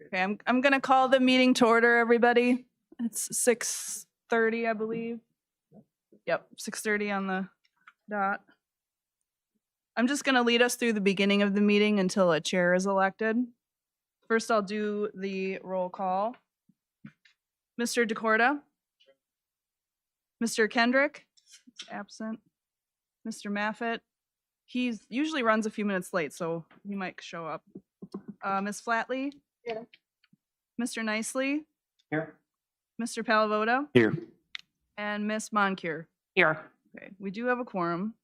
Okay, I'm gonna call the meeting to order, everybody. It's 6:30, I believe. Yep, 6:30 on the dot. I'm just gonna lead us through the beginning of the meeting until a chair is elected. First, I'll do the roll call. Mr. DeCorda? Mr. Kendrick? Absent. Mr. Maffett? He usually runs a few minutes late, so he might show up. Ms. Flatley? Here. Mr. Nicely? Here. Mr. Palavoda? Here. And Ms. Moncure? Here. Okay, we do have a quorum.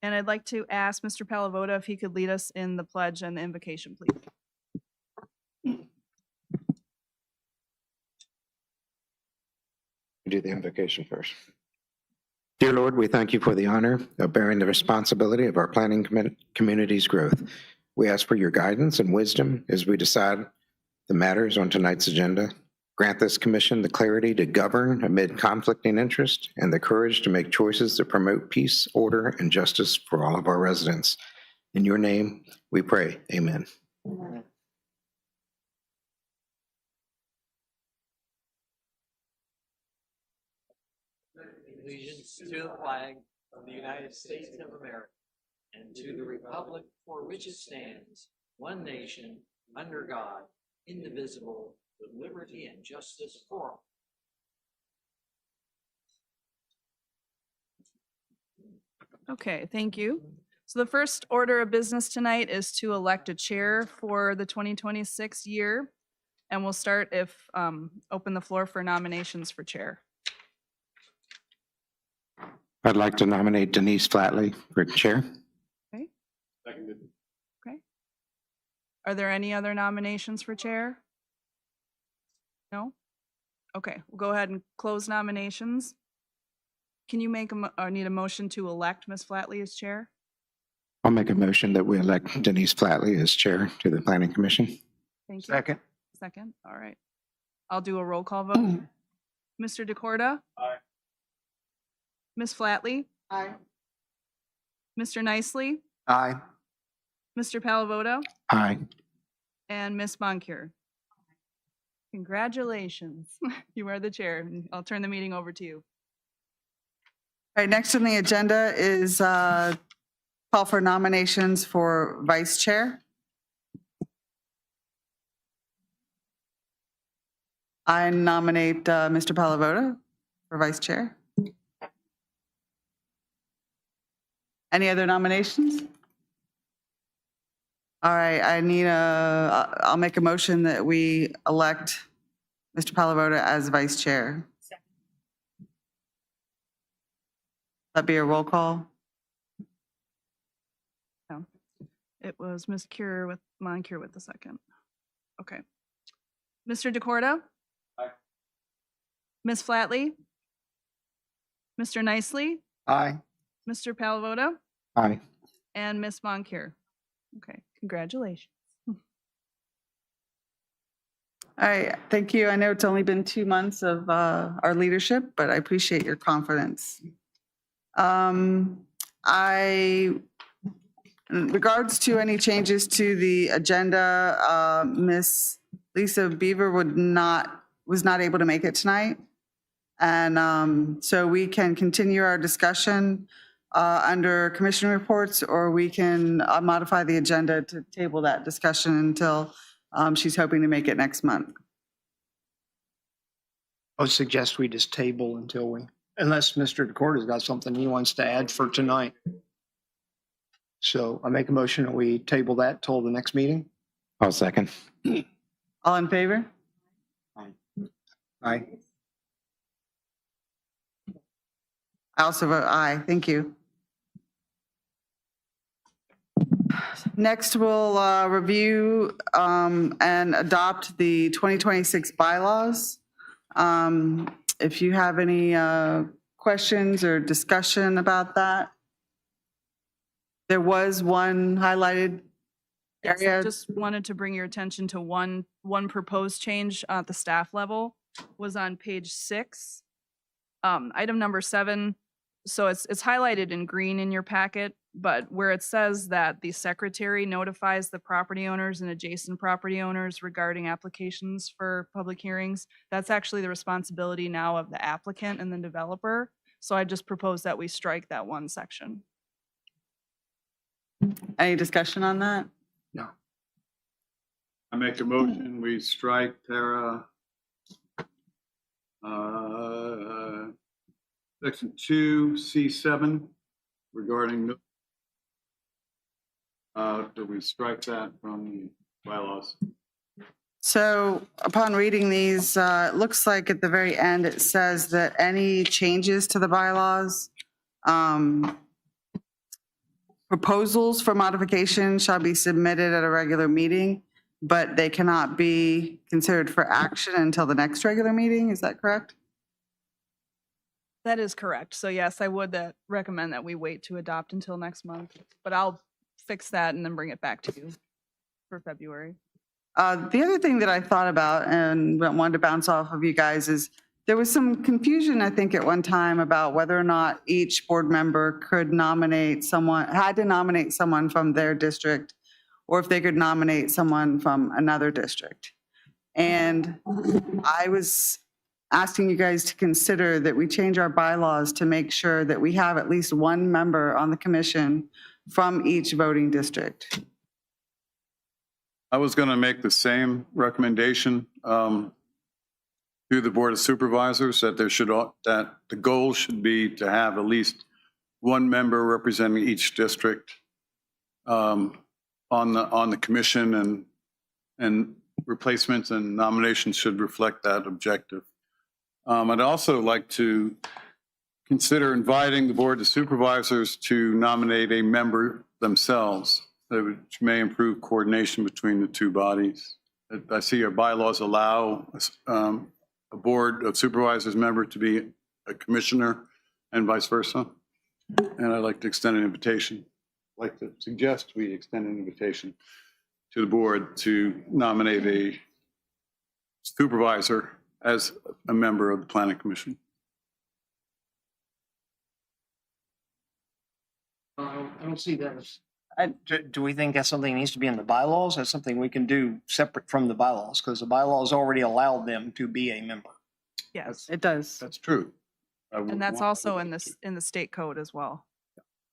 And I'd like to ask Mr. Palavoda if he could lead us in the pledge and the invocation, please. Do the invocation first. Dear Lord, we thank you for the honor of bearing the responsibility of our planning community's growth. We ask for your guidance and wisdom as we decide the matters on tonight's agenda. Grant this commission the clarity to govern amid conflicting interests and the courage to make choices that promote peace, order, and justice for all of our residents. In your name, we pray. Amen. Allegiance to the flag of the United States of America and to the republic for which it stands, one nation, under God, indivisible, with liberty and justice for all. Okay, thank you. So the first order of business tonight is to elect a chair for the 2026 year. And we'll start open the floor for nominations for chair. I'd like to nominate Denise Flatley for chair. Okay. Okay. Are there any other nominations for chair? No? Okay, we'll go ahead and close nominations. Can you make need a motion to elect Ms. Flatley as chair? I'll make a motion that we elect Denise Flatley as chair to the Planning Commission. Thank you. Second. Second, all right. I'll do a roll call vote. Mr. DeCorda? Aye. Ms. Flatley? Aye. Mr. Nicely? Aye. Mr. Palavoda? Aye. And Ms. Moncure? Congratulations. You are the chair. I'll turn the meeting over to you. All right, next on the agenda is call for nominations for vice chair. I nominate Mr. Palavoda for vice chair. Any other nominations? All right, I'll make a motion that we elect Mr. Palavoda as vice chair. That'd be a roll call. It was Ms. Moncure with the second. Okay. Mr. DeCorda? Aye. Ms. Flatley? Mr. Nicely? Aye. Mr. Palavoda? Aye. And Ms. Moncure? Okay, congratulations. All right, thank you. I know it's only been 2 months of our leadership, but I appreciate your confidence. In regards to any changes to the agenda, Miss Lisa Beaver was not able to make it tonight. And so we can continue our discussion under commission reports, or we can modify the agenda to table that discussion until she's hoping to make it next month. I would suggest we just table unless Mr. DeCorda's got something he wants to add for tonight. So I make a motion that we table that till the next meeting. I'll second. All in favor? Aye. I also vote aye. Thank you. Next, we'll review and adopt the 2026 bylaws. If you have any questions or discussion about that. There was one highlighted Yes, area. I just wanted to bring your attention to one proposed change at the staff level was on page 6. Item number 7. So it's highlighted in green in your packet. But where it says that the secretary notifies the property owners and adjacent property owners regarding applications for public hearings, that's actually the responsibility now of the applicant and the developer. So I just propose that we strike that one section. Any discussion on that? I make a motion, we strike para, section 2C7 regarding, do we strike that from the bylaws? So upon reading these, it looks like at the very end, it says that any changes to the bylaws, proposals for modification shall be submitted at a regular meeting, but they cannot be considered for action until the next regular meeting. Is that correct? That is correct. So yes, I would recommend that we wait to adopt until next month, but I'll fix that and then bring it back to you for February. The other thing that I thought about and wanted to bounce off of you guys is there was some confusion, I think, at one time about whether or not each board member could nominate someone, had to nominate someone from their district, or if they could nominate someone from another district. And I was asking you guys to consider that we change our bylaws to make sure that we have at least one member on the commission from each voting district. I was going to make the same recommendation to the Board of Supervisors that that the goal should be to have at least one member representing each district on the commission, and replacements and nominations should reflect that objective. I'd also like to consider inviting the Board of Supervisors to nominate a member themselves, which may improve coordination between the two bodies. I see our bylaws allow a Board of Supervisors member to be a commissioner and vice versa. And I'd like to extend an invitation. I'd like to suggest we extend an invitation to the board to nominate a supervisor as a member of the Planning Commission. I don't see that as. Do we think that's something that needs to be in the bylaws? That's something we can do separate from the bylaws, because the bylaws already allow them to be a member. Yes. It does. That's true. And that's also in the state code as well.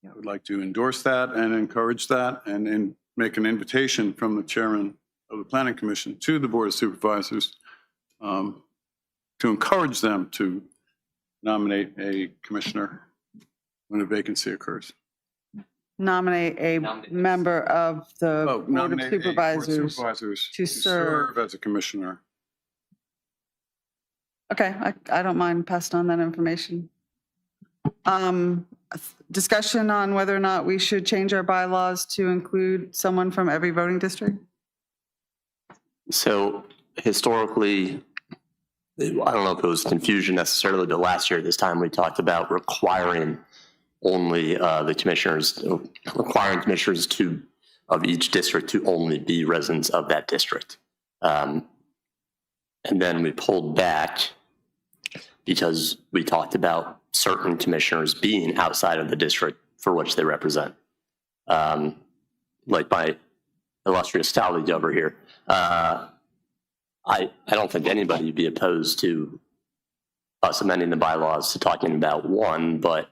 I would like to endorse that and encourage that, and make an invitation from the chairman of the Planning Commission to the Board of Supervisors to encourage them to nominate a commissioner when a vacancy occurs. Nominate a member of the Oh, Board of nominate a Board of Supervisors. Supervisors to serve. as a commissioner. Okay, I don't mind passing on that information. Discussion on whether or not we should change our bylaws to include someone from every voting district? So historically, I don't know if it was confusion necessarily, but last year at this time, we talked about requiring only the commissioners, requiring commissioners of each district to only be residents of that district. And then we pulled back because we talked about certain commissioners being outside of the district for which they represent. Like my illustrious colleague over here. I don't think anybody would be opposed to us amending the bylaws to talking about one, but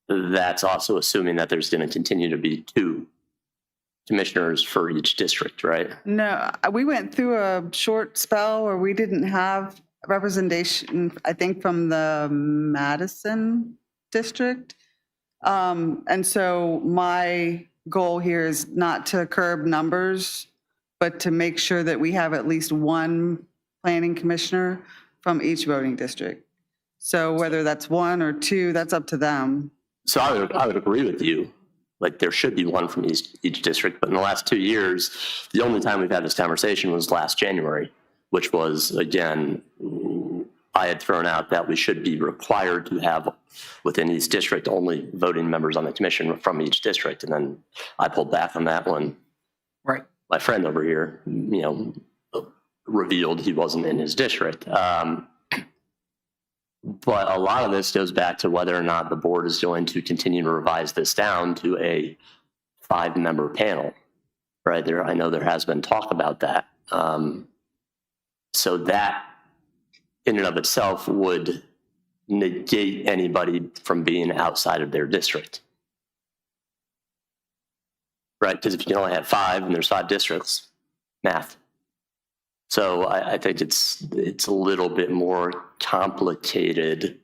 that's also assuming that there's going to continue to be two commissioners for each district, right? No, we went through a short spell where we didn't have representation, I think, from the Madison district. And so my goal here is not to curb numbers, but to make sure that we have at least one planning commissioner from each voting district. So whether that's one or two, that's up to them. So I would agree with you. Like there should be one from each district, but in the last 2 years, the only time we've had this conversation was last January, which was, again, I had thrown out that we should be required to have within each district only voting members on the commission from each district. And then I pulled back on that one. Right. My friend over here, revealed he wasn't in his district. But a lot of this goes back to whether or not the board is going to continue to revise this down to a 5-member panel, right? There, I know there has been talk about that. So that in and of itself would negate anybody from being outside of their district. Right, because if you can only have 5 and there's 5 districts, math. So I think it's a little bit more complicated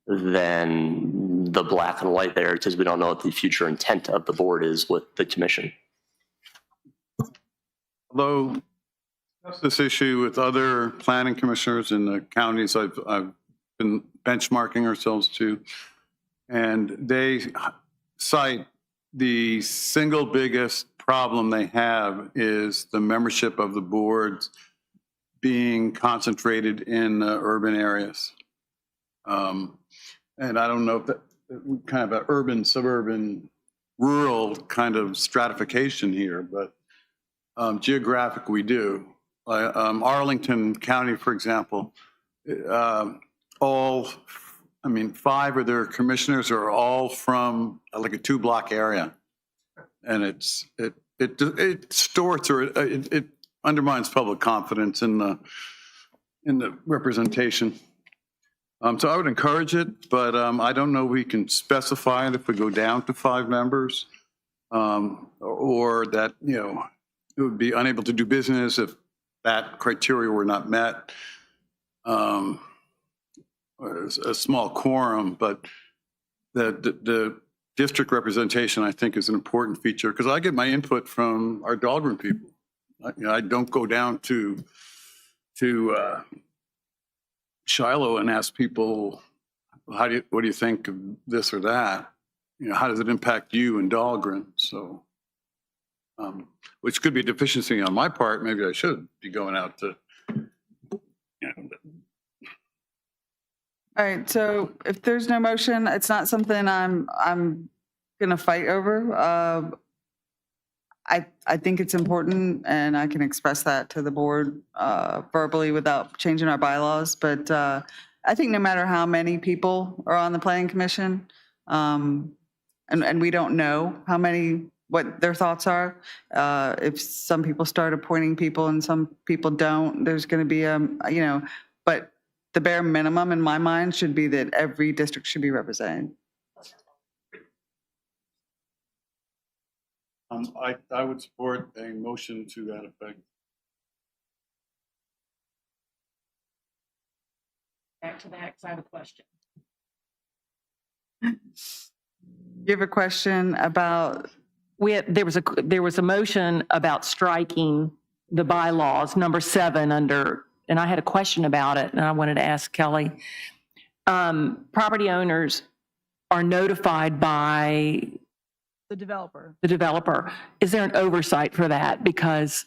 than the black and white there, because we don't know what the future intent of the board is with the commission. Although this issue with other planning commissioners in the counties I've been benchmarking ourselves to, and they cite the single biggest problem they have is the membership of the boards being concentrated in urban areas. And I don't know if that kind of an urban, suburban, rural kind of stratification here, but geographic we do. Arlington County, for example, 5 of their commissioners are all from like a 2-block area. And it distorts or it undermines public confidence in the representation. So I would encourage it, but I don't know if we can specify it if we go down to 5 members, or that, it would be unable to do business if that criteria were not met. A small quorum, but the district representation, I think, is an important feature because I get my input from our Dahlgren people. I don't go down to Shiloh and ask people, what do you think of this or that? How does it impact you and Dahlgren? So, which could be a deficiency on my part. Maybe I should be going out to. All right, so if there's no motion, it's not something I'm going to fight over. I think it's important, and I can express that to the board verbally without changing our bylaws. But I think no matter how many people are on the planning commission, and we don't know what their thoughts are. If some people start appointing people and some people don't, there's going to be but the bare minimum in my mind should be that every district should be represented. I would support a motion to that effect. Back to that, because I have a question. You have a question about, There was a motion about striking the bylaws, number 7 under, and I had a question about it, and I wanted to ask Kelly. Property owners are notified by The developer. the developer. Is there an oversight for that? Because,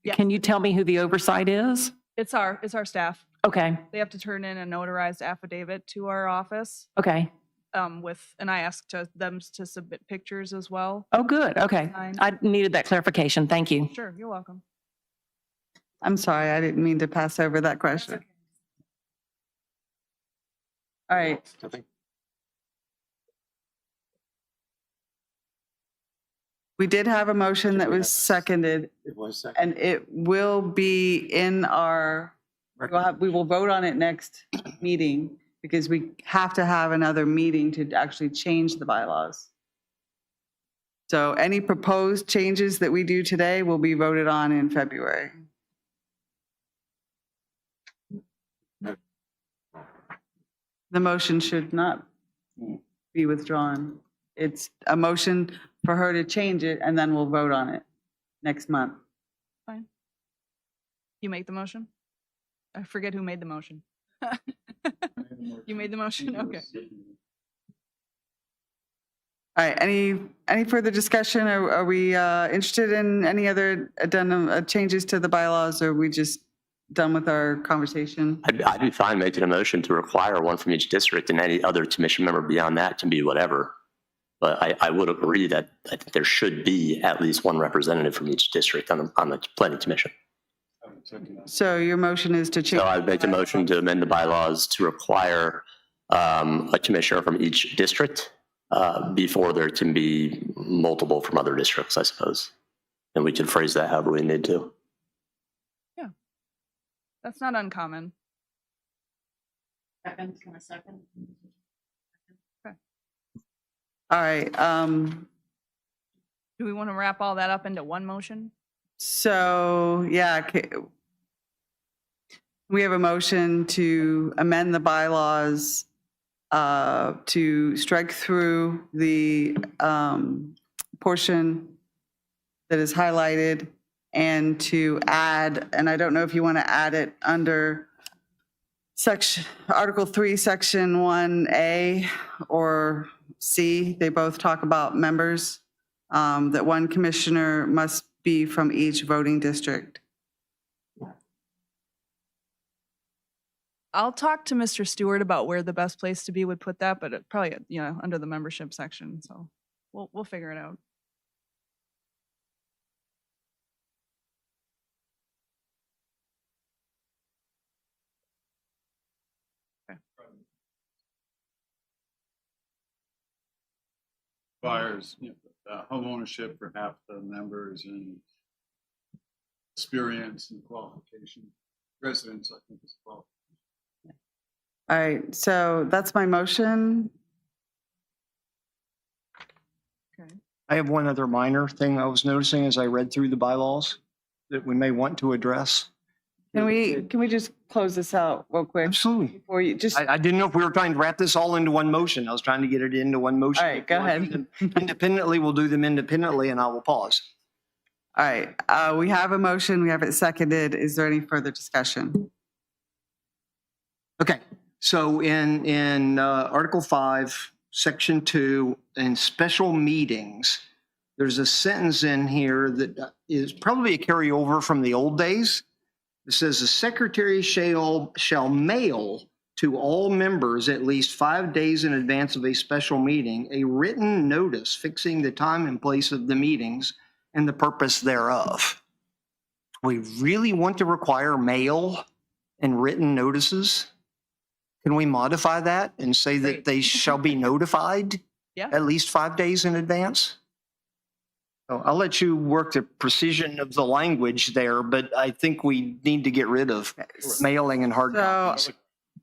Yes. can you tell me who the oversight is? It's our staff. Okay, They have to turn in a notarized affidavit to our office okay. and I asked them to submit pictures as well. Oh, good, okay. Fine. I needed that clarification. Thank you. Sure, you're welcome. I'm sorry, I didn't mean to pass over that question. All right. We did have a motion that was seconded, It was second. and it will be in our, we will vote on it next meeting because we have to have another meeting to actually change the bylaws. So any proposed changes that we do today will be voted on in February. The motion should not be withdrawn. It's a motion for her to change it, and then we'll vote on it next month. You make the motion? I forget who made the motion. You made the motion? Okay. All right, any further discussion? Are we interested in any other addendum, changes to the bylaws, or are we just done with our conversation? I'd be fine making a motion to require one from each district, and any other commission member beyond that can be whatever. But I would agree that I think there should be at least one representative from each district on the planning commission. So your motion is to change. So I'd make a motion to amend the bylaws to require a commissioner from each district before there can be multiple from other districts, I suppose. And we can phrase that however we need to. That's not uncommon. All right, Do we want to wrap all that up into one motion? so, yeah, we have a motion to amend the bylaws to strike through the portion that is highlighted and to add, and I don't know if you want to add it under Article 3, Section 1A or C. They both talk about members, that one commissioner must be from each voting district. I'll talk to Mr. Stewart about where the best place to be would put that, but it probably, under the membership section, so we'll figure it out. Requires home ownership for half the members and experience and qualification. Residents, I think, as well. All right, so that's my motion. Okay. I have one other minor thing I was noticing as I read through the bylaws that we may want to address. Can we just close this out real quick? Absolutely. Before you just, I didn't know if we were trying to wrap this all into one motion. I was trying to get it into one motion. All right, go ahead. Independently, we'll do them independently and I will pause. all right, we have a motion, we have it seconded. Is there any further discussion? Okay, so in Article 5, Section 2, in special meetings, there's a sentence in here that is probably a carryover from the old days. It says the secretary shall mail to all members at least 5 days in advance of a special meeting a written notice fixing the time and place of the meetings and the purpose thereof. We really want to require mail and written notices? Can we modify that and say that they shall be notified Yeah. at least 5 days in advance? So I'll let you work the precision of the language there, but I think we need to get rid of mailing and hard So copies.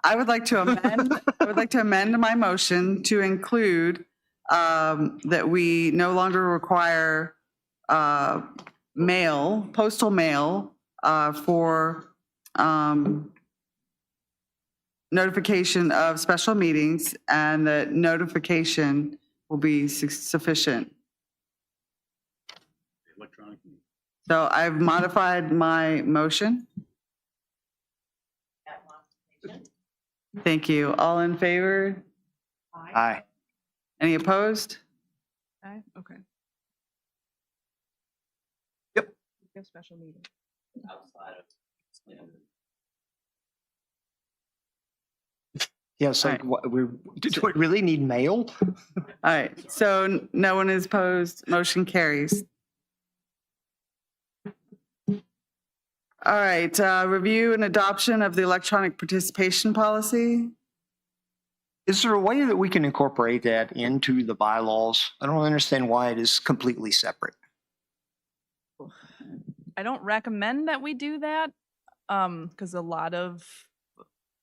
I would like to amend my motion to include that we no longer require postal mail for notification of special meetings, and that notification will be sufficient. Electronic. So I've modified my motion. Thank you. All in favor? Aye. Any opposed? Okay. Okay. Yep. We have special meeting. Yeah, so All right. do we really need mail? All right, so no one is opposed, motion carries. All right, review and adoption of the electronic participation policy. Is there a way that we can incorporate that into the bylaws? I don't understand why it is completely separate. I don't recommend that we do that, because a lot of,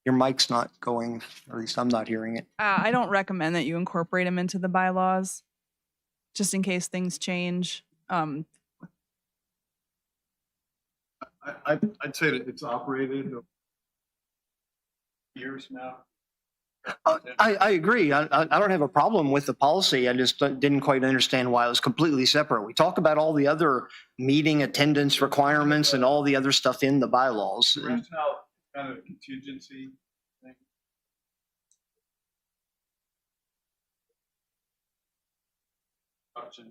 Your mic's not going, or at least I'm not hearing it. I don't recommend that you incorporate them into the bylaws, just in case things change. I'd say that it's operated years now. I agree. I don't have a problem with the policy. I just didn't quite understand why it was completely separate. We talk about all the other meeting attendance requirements and all the other stuff in the bylaws. Rationale, kind of a contingency thing. Option,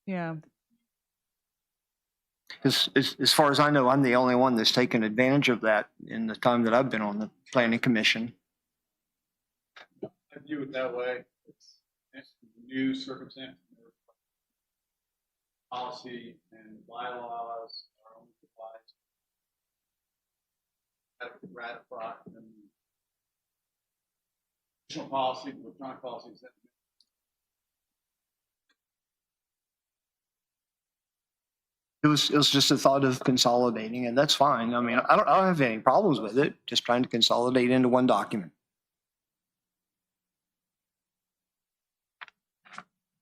Yeah. As far as I know, I'm the only one that's taken advantage of that in the time that I've been on the planning commission. I view it that way. It's new circumstance. policy and bylaws are only applied. Ratify and additional policy, electronic policies. It was just a thought of consolidating, and that's fine. I mean, I don't have any problems with it, just trying to consolidate into one document.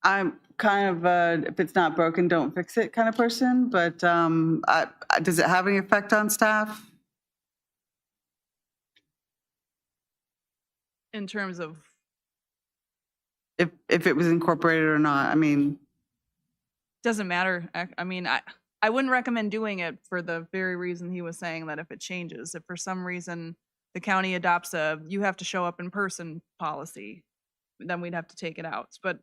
I'm kind of, if it's not broken, don't fix it kind of person, but does it have any effect on staff? In terms of, If it was incorporated or not? I mean, doesn't matter. I mean, I wouldn't recommend doing it for the very reason he was saying, that if it changes, if for some reason the county adopts you have to show up in person policy, then we'd have to take it out. But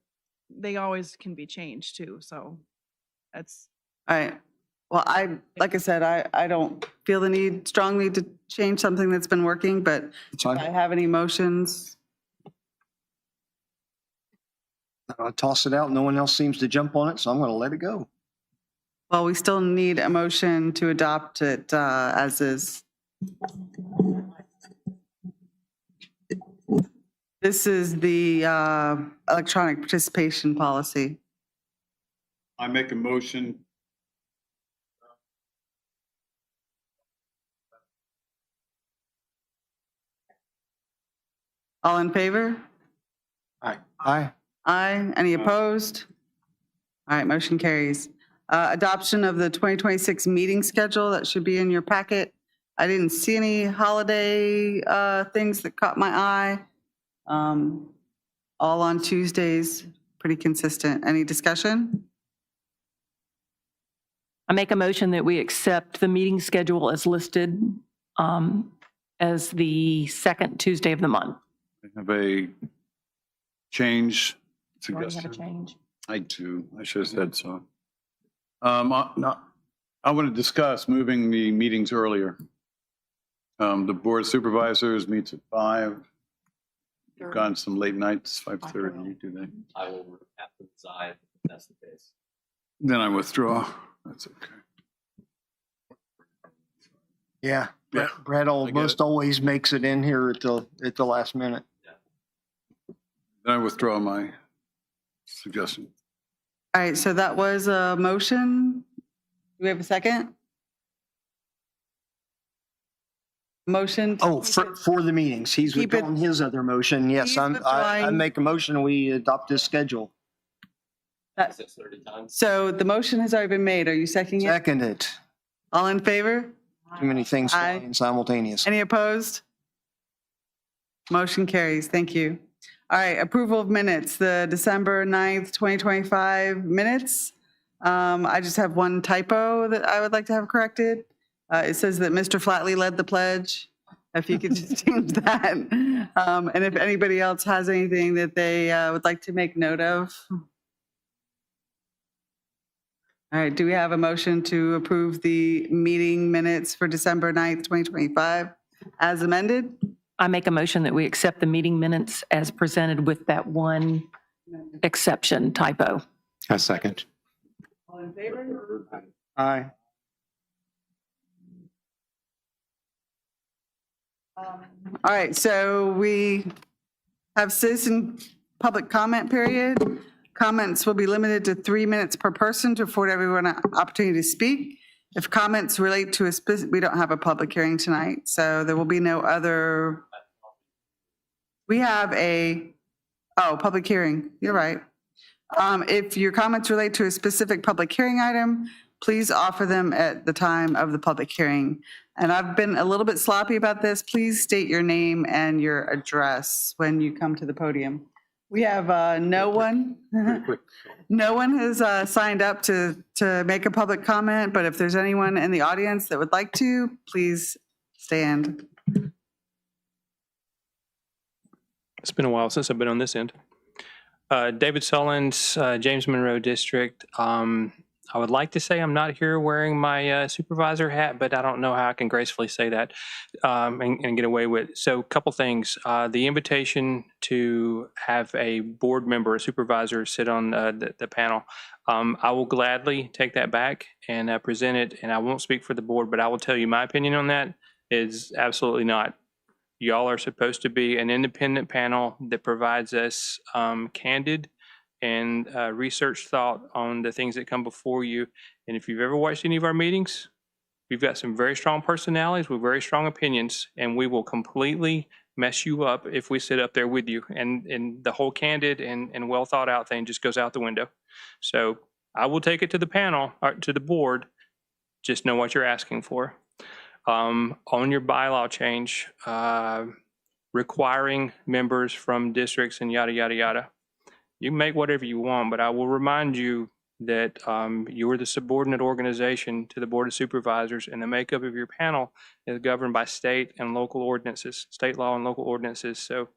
they always can be changed too, so that's. all right. Well, like I said, I don't feel the strong need to change something that's been working, but It's if I fine. have any motions, I'll toss it out. No one else seems to jump on it, so I'm going to let it go. well, we still need a motion to adopt it as is. This is the electronic participation policy. I make a motion. All in favor? Aye. Aye. Any opposed? All right, motion carries. Adoption of the 2026 meeting schedule, that should be in your packet. I didn't see any holiday things that caught my eye. All on Tuesdays, pretty consistent. Any discussion? I make a motion that we accept the meeting schedule as listed as the second Tuesday of the month. I have a change Do you already have a suggestion. change? I do. I should have said so. I want to discuss moving the meetings earlier. The board of supervisors meets at 5. We've gone some late nights, 5:30. You do that. I will have to decide if that's the case. Then I withdraw. That's okay. Yeah. Yeah. Brad I get almost it. always makes it in here at the last minute. Then I withdraw my suggestion. All right, so that was a motion. Do we have a second? Motion? to Oh, keep for, it- for the meetings. He's Keep it- withdrawing his other motion. Yes, He's I withdrawing. make a motion, we adopt this schedule. that- 6:30 times. So the motion has already been made. Are you seconding it? Second it. All in favor? Too many things Aye. flying simultaneous. Any opposed? Motion carries. Thank you. All right, approval of minutes, the December 9th, 2025 minutes. I just have one typo that I would like to have corrected. It says that Mr. Flatley led the pledge. If you could just change that. And if anybody else has anything that they would like to make note of. All right, do we have a motion to approve the meeting minutes for December 9th, 2025 as amended? I make a motion that we accept the meeting minutes as presented with that one exception typo. A second. All in favor? Aye. All right, so we have citizen public comment period. Comments will be limited to 3 minutes per person to afford everyone an opportunity to speak. If comments relate to we don't have a public hearing tonight, so there will be no other. We have public hearing, you're right. If your comments relate to a specific public hearing item, please offer them at the time of the public hearing. And I've been a little bit sloppy about this. Please state your name and your address when you come to the podium. We have no one. No one has signed up to make a public comment, but if there's anyone in the audience that would like to, please stand. It's been a while since I've been on this end. David Sullins, James Monroe District. I'm I would like to say I'm not here wearing my supervisor hat, but I don't know how I can gracefully say that and get away with it. So a couple things. The invitation to have a board member, a supervisor, sit on the panel, I will gladly take that back and present it. And I won't speak for the board, but I will tell you my opinion on that is absolutely not. Y'all are supposed to be an independent panel that provides us candid and research thought on the things that come before you. And if you've ever watched any of our meetings, we've got some very strong personalities with very strong opinions, and we will completely mess you up if we sit up there with you. And the whole candid and well thought out thing just goes out the window. So I will take it to the panel, or to the board. Just know what you're asking for. On your bylaw change, requiring members from districts and yada, yada, yada. You can make whatever you want, but I will remind you that you are the subordinate organization to the Board of Supervisors, and the makeup of your panel is governed by state and local ordinances, state law and local ordinances. So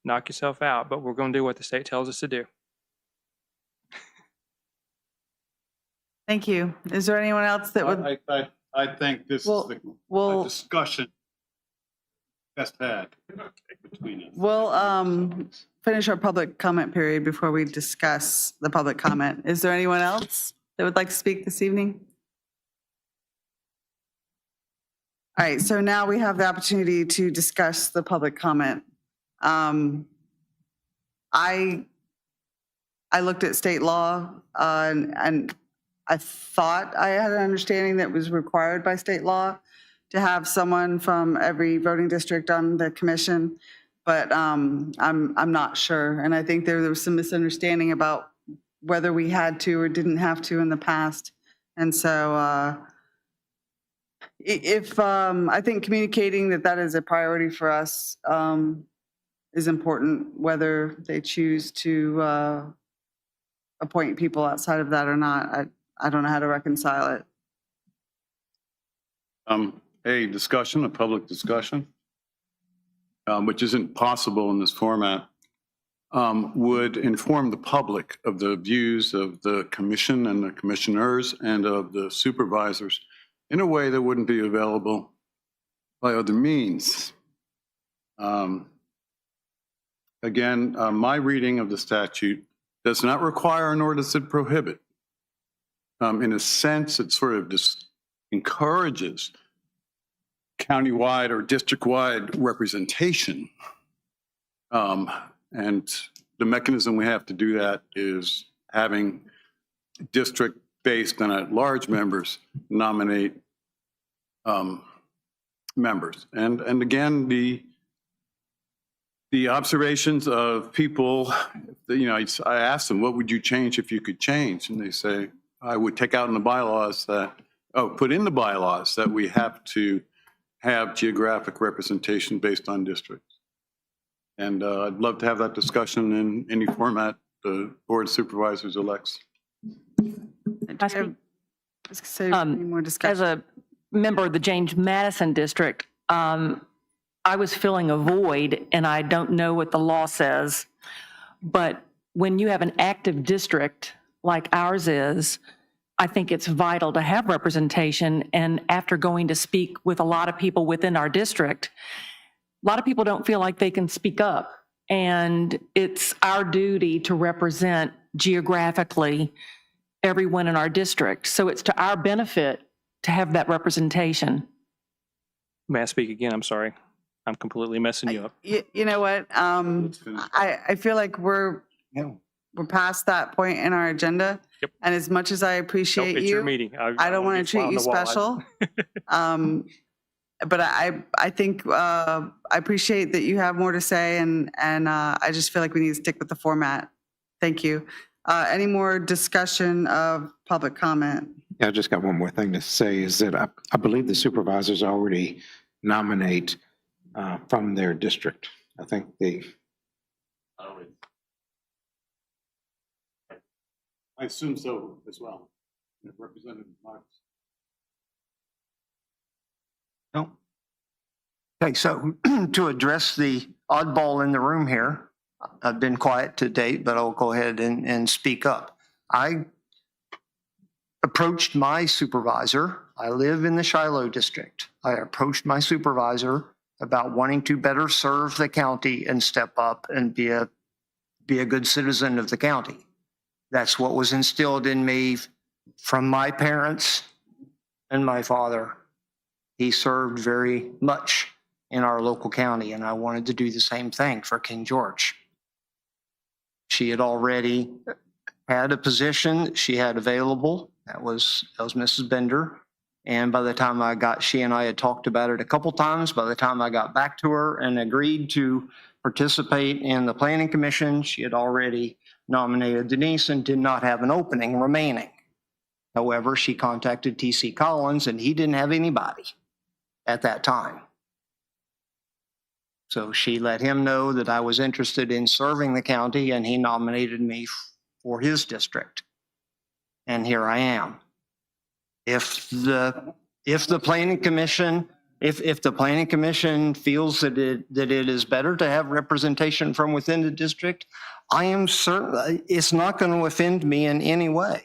knock yourself out, but we're going to do what the state tells us to do. Thank you. Is there anyone else that would, I think this is Well, the we'll, discussion best had between us. we'll finish our public comment period before we discuss the public comment. Is there anyone else that would like to speak this evening? All right, so now we have the opportunity to discuss the public comment. I looked at state law and I thought I had an understanding that was required by state law to have someone from every voting district on the commission, but I'm not sure. And I think there was some misunderstanding about whether we had to or didn't have to in the past. And so I think communicating that is a priority for us is important, whether they choose to appoint people outside of that or not. I don't know how to reconcile it. A public discussion, which isn't possible in this format, would inform the public of the views of the commission and the commissioners and of the supervisors in a way that wouldn't be available by other means. Again, my reading of the statute does not require nor does it prohibit. In a sense, it sort of just encourages countywide or district-wide representation. And the mechanism we have to do that is having district-based and at-large members nominate members. And again, the observations of people, I asked them, what would you change if you could change? And they say, I would take out in the bylaws put in the bylaws that we have to have geographic representation based on districts. And I'd love to have that discussion in any format the Board of Supervisors elects. I speak? Say any more discussion. As a member of the James Madison District, I was filling a void, and I don't know what the law says, but when you have an active district like ours is, I think it's vital to have representation. And after going to speak with a lot of people within our district, a lot of people don't feel like they can speak up. And it's our duty to represent geographically everyone in our district. So it's to our benefit to have that representation. May I speak again? I'm sorry. I'm completely messing you up. You know what? I feel like we're past that point in our agenda. Yep. And as much as I appreciate It's your you, meeting. I don't want to treat you special. But I think I appreciate that you have more to say, and I just feel like we need to stick with the format. Thank you. Any more discussion of public comment? Yeah, I just got one more thing to say is that I believe the supervisors already nominate from their district. I think I assume so as well. Representative Marks. No. Okay, so to address the oddball in the room here, I've been quiet to date, but I'll go ahead and speak up. I approached my supervisor. I live in the Shiloh district. I approached my supervisor about wanting to better serve the county and step up and be a good citizen of the county. That's what was instilled in me from my parents and my father. He served very much in our local county, and I wanted to do the same thing for King George. She had already had a position she had available. That was Mrs. Bender. And by the time she and I had talked about it a couple times, by the time I got back to her and agreed to participate in the planning commission, she had already nominated Denise and did not have an opening remaining. However, she contacted T.C. Collins and he didn't have anybody at that time. So she let him know that I was interested in serving the county and he nominated me for his district. And here I am. If the planning commission feels that it is better to have representation from within the district, I am certain it's not going to offend me in any way.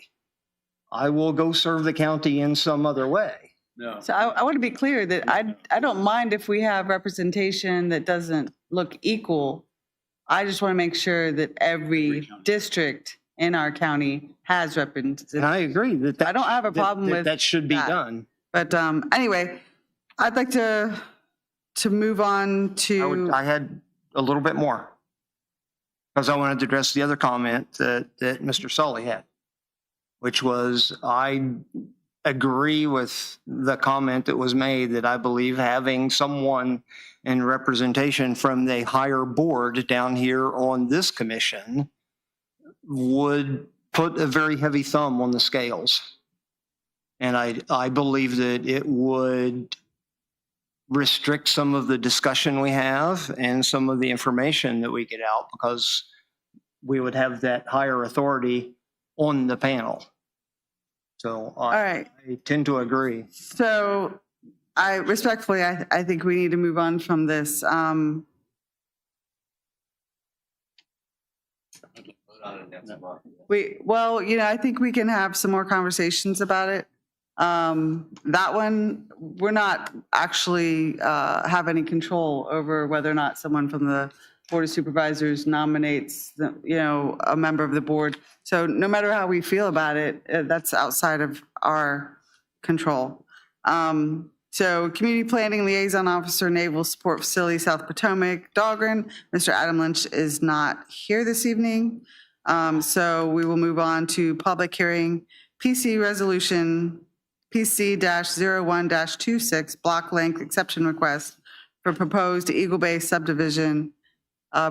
I will go serve the county in some other way. No. So I want to be clear that I don't mind if we have representation that doesn't look equal. I just want to make sure that every district in our county has And representation. I agree that I don't have a problem with that should be that. done. But anyway, I'd like to move on to, I had a little bit more because I wanted to address the other comment that Mr. Sully had, which was I agree with the comment that was made that I believe having someone in representation from the higher board down here on this commission would put a very heavy thumb on the scales. And I believe that it would restrict some of the discussion we have and some of the information that we get out because we would have that higher authority on the panel. So all right. I tend to agree. So I respectfully, I think we need to move on from this. I think we can have some more conversations about it. That one, we're not actually have any control over whether or not someone from the Board of Supervisors nominates, a member of the board. So no matter how we feel about it, that's outside of our control. So Community Planning Liaison Officer, Naval Support Facility, South Potomac, Dahlgren. Mr. Adam Lynch is not here this evening. So we will move on to public hearing, PC Resolution PC-01-26, block length exception request for proposed Eagle Bay subdivision,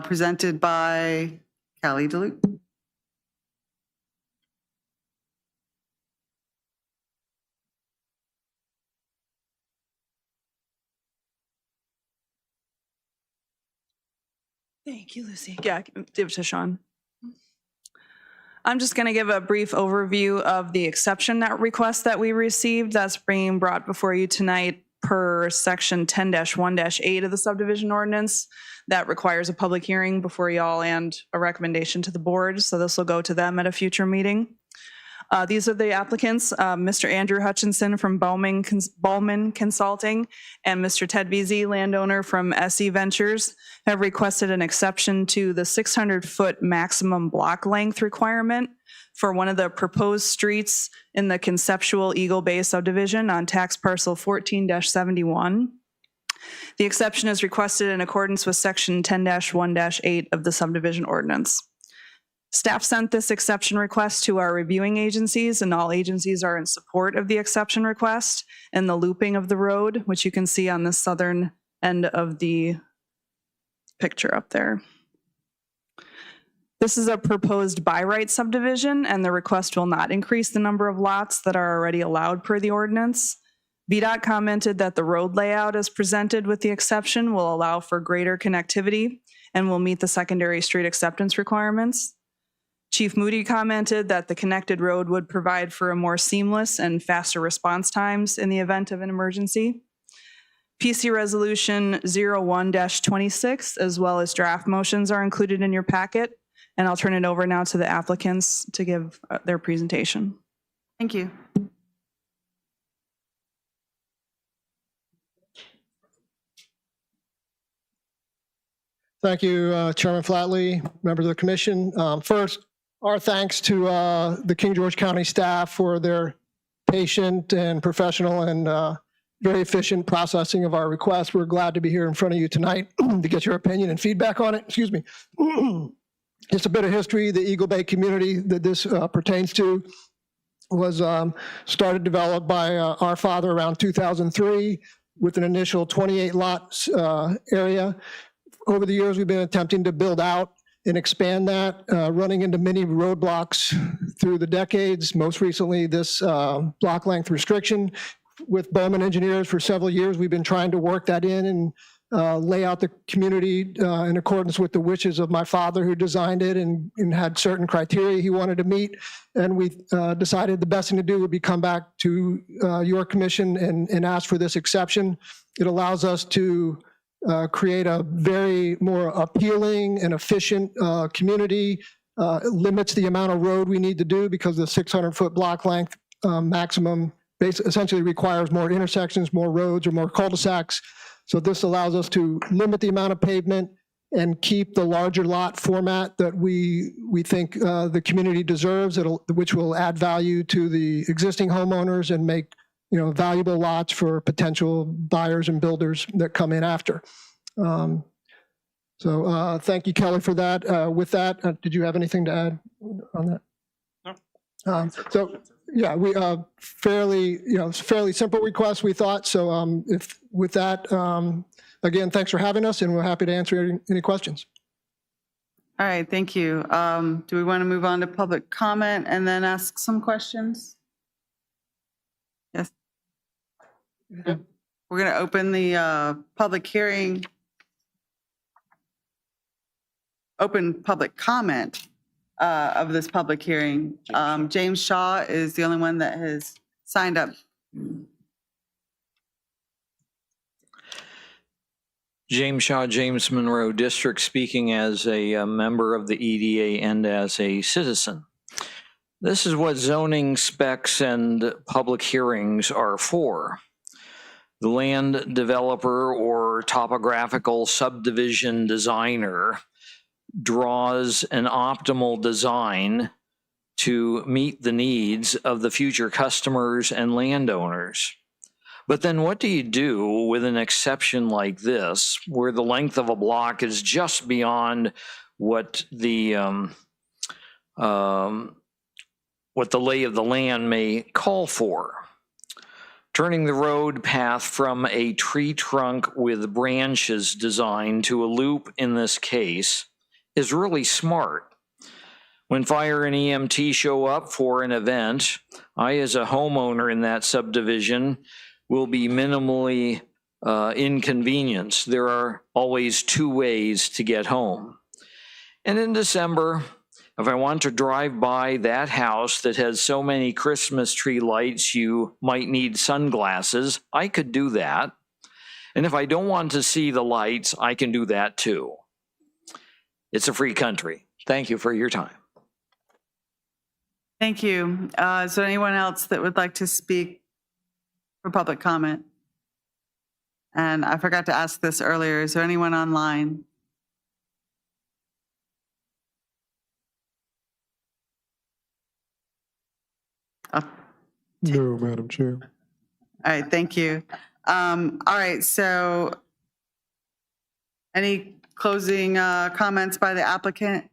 presented by Kelly DeLuke. Thank you, Lucy. Yeah, give it to Sean. I'm just going to give a brief overview of the exception request that we received that's being brought before you tonight per section 10-1-8 of the subdivision ordinance. That requires a public hearing before y'all and a recommendation to the board. So this will go to them at a future meeting. These are the applicants, Mr. Andrew Hutchinson from Bowman Consulting and Mr. Ted Beasy, landowner from SE Ventures, have requested an exception to the 600-foot maximum block length requirement for one of the proposed streets in the conceptual Eagle Bay subdivision on tax parcel 14-71. The exception is requested in accordance with section 10-1-8 of the subdivision ordinance. Staff sent this exception request to our reviewing agencies, and all agencies are in support of the exception request and the looping of the road, which you can see on the southern end of the picture up there. This is a proposed by right subdivision, and the request will not increase the number of lots that are already allowed per the ordinance. VDOT commented that the road layout as presented with the exception will allow for greater connectivity and will meet the secondary street acceptance requirements. Chief Moody commented that the connected road would provide for a more seamless and faster response times in the event of an emergency. PC Resolution 01-26, as well as draft motions, are included in your packet, and I'll turn it over now to the applicants to give their presentation. Thank you. Thank you, Chairman Flatley, members of the commission. First, our thanks to the King George County staff for their patient and professional and very efficient processing of our request. We're glad to be here in front of you tonight to get your opinion and feedback on it. Excuse me. Just a bit of history. The Eagle Bay community that this pertains to was started, developed by our father around 2003 with an initial 28 lot area. Over the years, we've been attempting to build out and expand that, running into many roadblocks through the decades. Most recently, this block length restriction. With Bowman Engineers for several years, we've been trying to work that in and lay out the community in accordance with the wishes of my father who designed it and had certain criteria he wanted to meet. And we decided the best thing to do would be come back to your commission and ask for this exception. It allows us to create a very more appealing and efficient community, limits the amount of road we need to do because the 600-foot block length maximum essentially requires more intersections, more roads, or more cul-de-sacs. So this allows us to limit the amount of pavement and keep the larger lot format that we think the community deserves, which will add value to the existing homeowners and make valuable lots for potential buyers and builders that come in after. So thank you, Kelly, for that. With that, did you have anything to add on that? No. So yeah, we fairly simple request, we thought. So if with that, again, thanks for having us, and we're happy to answer any questions. All right, thank you. Do we want to move on to public comment and then ask some questions? Yes. We're going to open the public hearing. Open public comment of this public hearing. James Shaw is the only one that has signed up. James Shaw, James Monroe District, speaking as a member of the EDA and as a citizen. This is what zoning specs and public hearings are for. The land developer or topographical subdivision designer draws an optimal design to meet the needs of the future customers and landowners. But then what do you do with an exception like this, where the length of a block is just beyond what the lay of the land may call for? Turning the road path from a tree trunk with branches design to a loop in this case is really smart. When fire and EMT show up for an event, I, as a homeowner in that subdivision, will be minimally inconvenienced. There are always two ways to get home. And in December, if I want to drive by that house that has so many Christmas tree lights you might need sunglasses, I could do that. And if I don't want to see the lights, I can do that too. It's a free country. Thank you for your time. Thank you. Is there anyone else that would like to speak for public comment? And I forgot to ask this earlier. Is there anyone online? No, Madam Chair. All right, thank you. All right, so any closing comments by the applicant?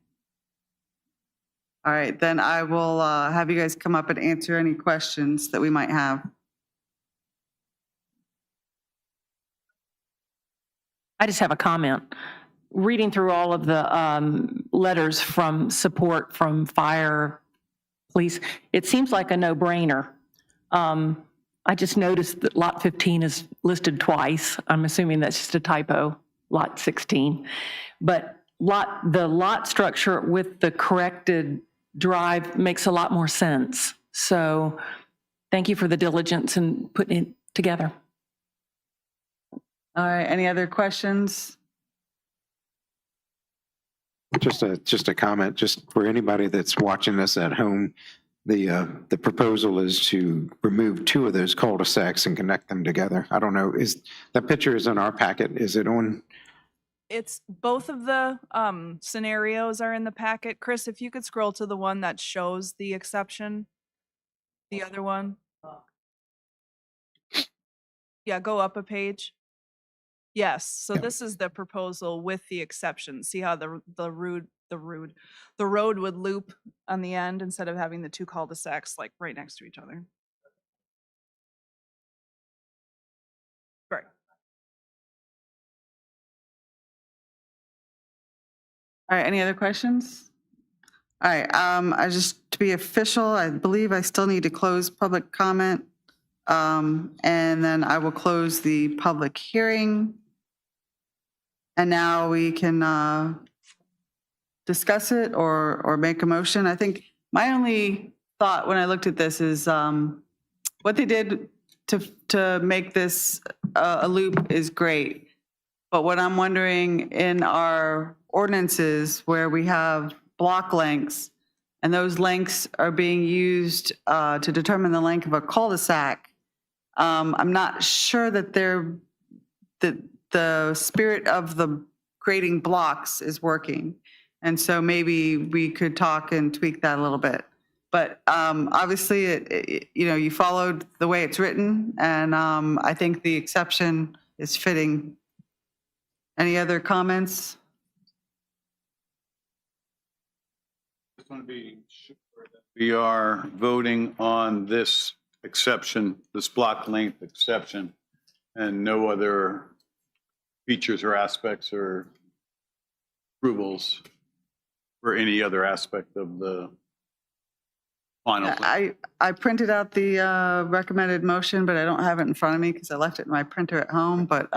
All right, then I will have you guys come up and answer any questions that we might have. I just have a comment. Reading through all of the letters from support from fire, police, it seems like a no-brainer. I just noticed that lot 15 is listed twice. I'm assuming that's just a typo, lot 16. But the lot structure with the corrected drive makes a lot more sense. So thank you for the diligence in putting it together. All right, any other questions? Just a comment, just for anybody that's watching this at home, the proposal is to remove two of those cul-de-sacs and connect them together. I don't know, that picture is in our packet. Is it on It's both of the scenarios are in the packet. Chris, if you could scroll to the one that shows the exception. The other one. Yeah, go up a page. Yes, so this is the proposal with the exception. See how the road would loop on the end instead of having the two cul-de-sacs like right next to each other. Right. All right, any other questions? All right, I just, to be official, I believe I still need to close public comment. And then I will close the public hearing. And now we can discuss it or make a motion. I think my only thought when I looked at this is what they did to make this a loop is great. But what I'm wondering in our ordinances where we have block lengths and those lengths are being used to determine the length of a cul-de-sac, I'm not sure that the spirit of the creating blocks is working. And so maybe we could talk and tweak that a little bit. But obviously, you followed the way it's written, and I think the exception is fitting. Any other comments? Just want to be sure that we are voting on this exception, this block length exception, and no other features or aspects or approvals for any other aspect of the final plan. I printed out the recommended motion, but I don't have it in front of me because I left it in my printer at home. But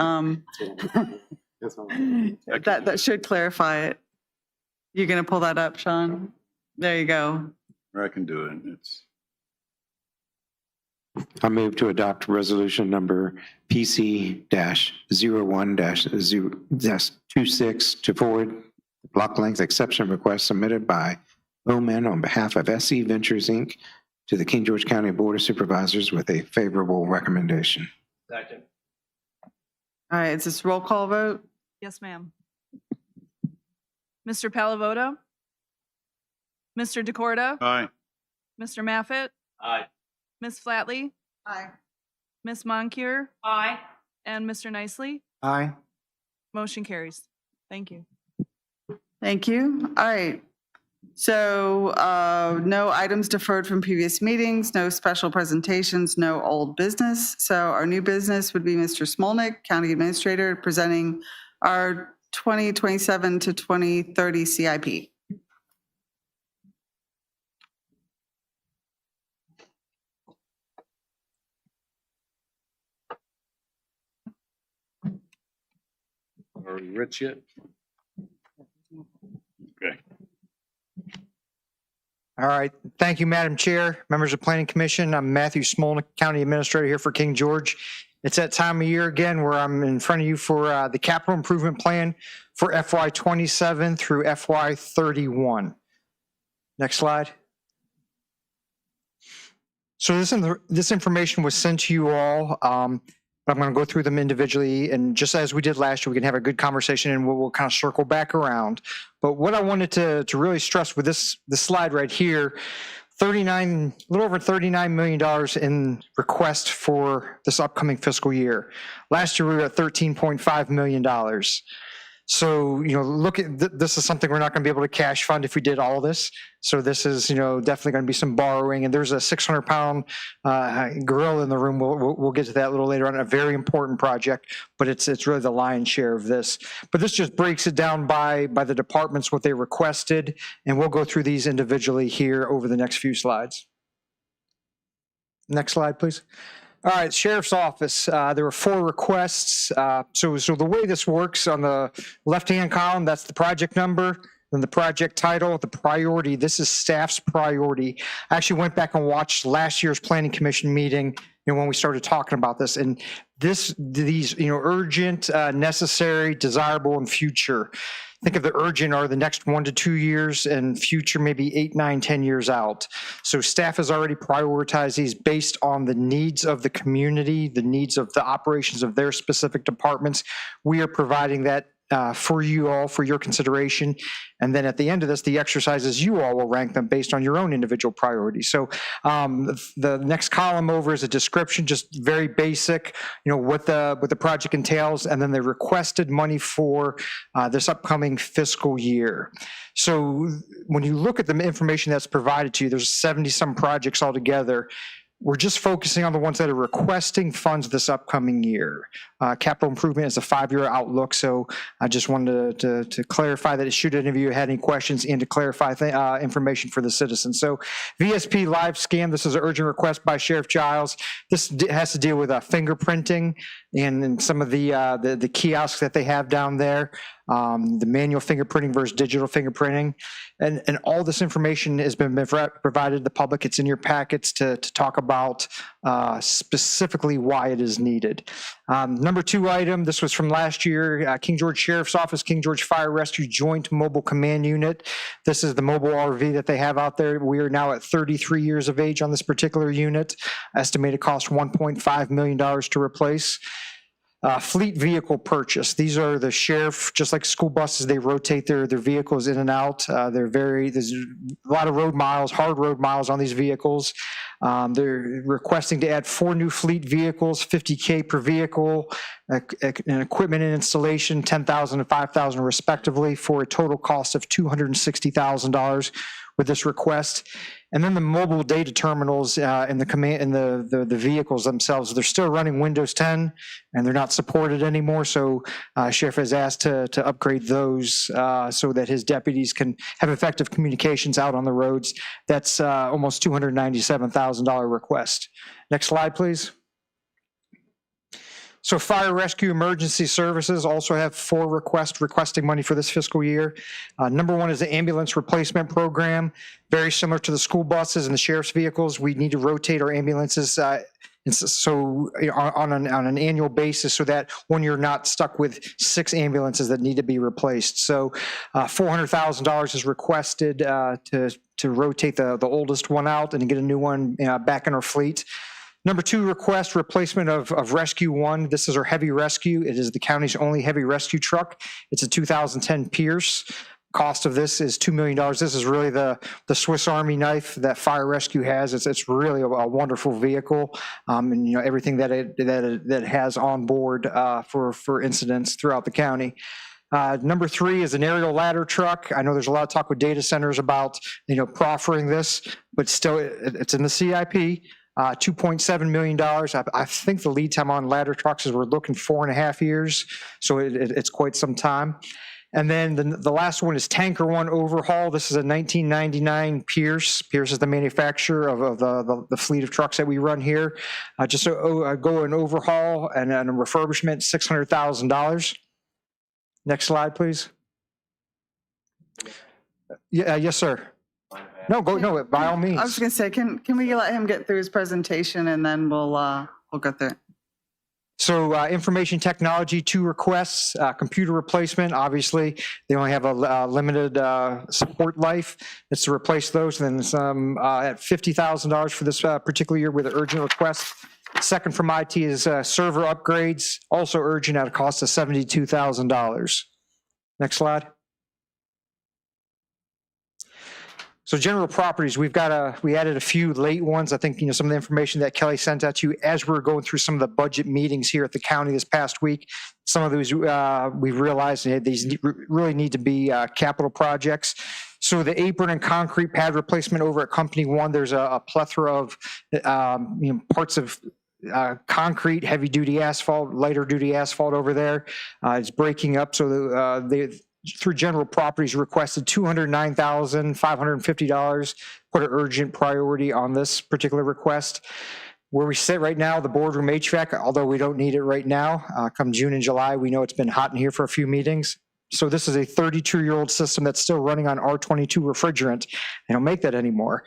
that should clarify it. You're going to pull that up, Sean? There you go. I can do it. It's I move to adopt resolution number PC-01-26 to forward the block length exception request submitted by OMEN on behalf of SE Ventures, Inc. to the King George County Board of Supervisors with a favorable recommendation. Second. All right, is this roll call vote? Yes, ma'am. Mr. Palavoto? Mr. DeCorda? aye. Mr. Maffett? Aye. Ms. Flatley? Aye. Ms. Moncur? Aye. And Mr. Nicely? Aye. Motion carries. Thank you. Thank you. All right. So no items deferred from previous meetings, no special presentations, no old business. So our new business would be Mr. Smolnick, County Administrator, presenting our 2027 to 2030 CIP. Are we rich yet? Okay. All right. Thank you, Madam Chair, members of Planning Commission. I'm Matthew Smolnick, County Administrator here for King George. It's that time of year again where I'm in front of you for the capital improvement plan for FY27 through FY31. Next slide. So this information was sent to you all. But I'm going to go through them individually, and just as we did last year, we can have a good conversation and we'll kind of circle back around. But what I wanted to really stress with this slide right here, a little over $39 million in request for this upcoming fiscal year. Last year we were at $13.5 million. So, look at this is something we're not going to be able to cash fund if we did all this. So this is, definitely going to be some borrowing. And there's a 600-pound gorilla in the room. We'll get to that a little later on. A very important project, but it's really the lion's share of this. But this just breaks it down by the departments, what they requested, and we'll go through these individually here over the next few slides. Next slide, please. All right, Sheriff's Office, there were 4 requests. So the way this works, on the left-hand column, that's the project number, then the project title, the priority. This is staff's priority. I actually went back and watched last year's Planning Commission meeting, when we started talking about this. And these, urgent, necessary, desirable, and future. Think of the urgent are the next 1 to 2 years, and future maybe 8, 9, 10 years out. So staff has already prioritized these based on the needs of the community, the needs of the operations of their specific departments. We are providing that for you all, for your consideration. And then at the end of this, the exercises, you all will rank them based on your own individual priorities. So the next column over is a description, just very basic, what the project entails, and then the requested money for this upcoming fiscal year. So when you look at the information that's provided to you, there's 70 some projects altogether. We're just focusing on the ones that are requesting funds this upcoming year. Capital improvement is a 5-year outlook, so I just wanted to clarify that should any of you had any questions and to clarify information for the citizens. So VSP live scan, this is an urgent request by Sheriff Giles. This has to deal with fingerprinting and some of the kiosks that they have down there. The manual fingerprinting versus digital fingerprinting. And all this information has been provided to the public. It's in your packets to talk about specifically why it is needed. Number 2 item, this was from last year, King George Sheriff's Office, King George Fire Rescue Joint Mobile Command Unit. This is the mobile RV that they have out there. We are now at 33 years of age on this particular unit. Estimated cost $1.5 million to replace. Fleet vehicle purchase. These are the sheriff, just like school buses, they rotate their vehicles in and out. There's a lot of road miles, hard road miles on these vehicles. They're requesting to add 4 new fleet vehicles, $50K per vehicle, and equipment and installation, $10,000 and $5,000 respectively, for a total cost of $260,000 with this request. And then the mobile data terminals and the vehicles themselves, they're still running Windows 10 and they're not supported anymore. So Sheriff has asked to upgrade those so that his deputies can have effective communications out on the roads. That's almost $297,000 request. Next slide, please. So Fire Rescue Emergency Services also have 4 requesting money for this fiscal year. Number 1 is the ambulance replacement program. Very similar to the school buses and the sheriff's vehicles. We need to rotate our ambulances on an annual basis so that when you're not stuck with 6 ambulances that need to be replaced. So $400,000 is requested to rotate the oldest one out and to get a new one back in our fleet. Number 2 request, replacement of Rescue 1. This is our heavy rescue. It is the county's only heavy rescue truck. It's a 2010 Pierce. Cost of this is $2 million. This is really the Swiss Army knife that Fire Rescue has. It's really a wonderful vehicle, and everything that it has on board for incidents throughout the county. Number 3 is an aerial ladder truck. I know there's a lot of talk with data centers about proffering this, but still it's in the CIP. $2.7 million. I think the lead time on ladder trucks is we're looking 4.5 years, so it's quite some time. And then the last one is Tanker 1 overhaul. This is a 1999 Pierce. Pierce is the manufacturer of the fleet of trucks that we run here. Just go an overhaul and a refurbishment, $600,000. Next slide, please. Yeah, yes, sir. No, by all means. I was going to say, can we let him get through his presentation and then we'll go through it. So information technology, 2 requests, computer replacement. Obviously, they only have a limited support life. It's to replace those. And then some at $50,000 for this particular year with an urgent request. Second from IT is server upgrades, also urgent at a cost of $72,000. Next slide. So general properties, we added a few late ones. I think, some of the information that Kelly sent out to you as we were going through some of the budget meetings here at the county this past week. Some of those we've realized these really need to be capital projects. So the apron and concrete pad replacement over at Company 1, there's a plethora of parts of concrete, heavy duty asphalt, lighter duty asphalt over there. It's breaking up, so through general properties requested $209,550, put an urgent priority on this particular request. Where we sit right now, the boardroom HVAC, although we don't need it right now, come June and July, we know it's been hot in here for a few meetings. So this is a 32-year-old system that's still running on R22 refrigerant. They don't make that anymore.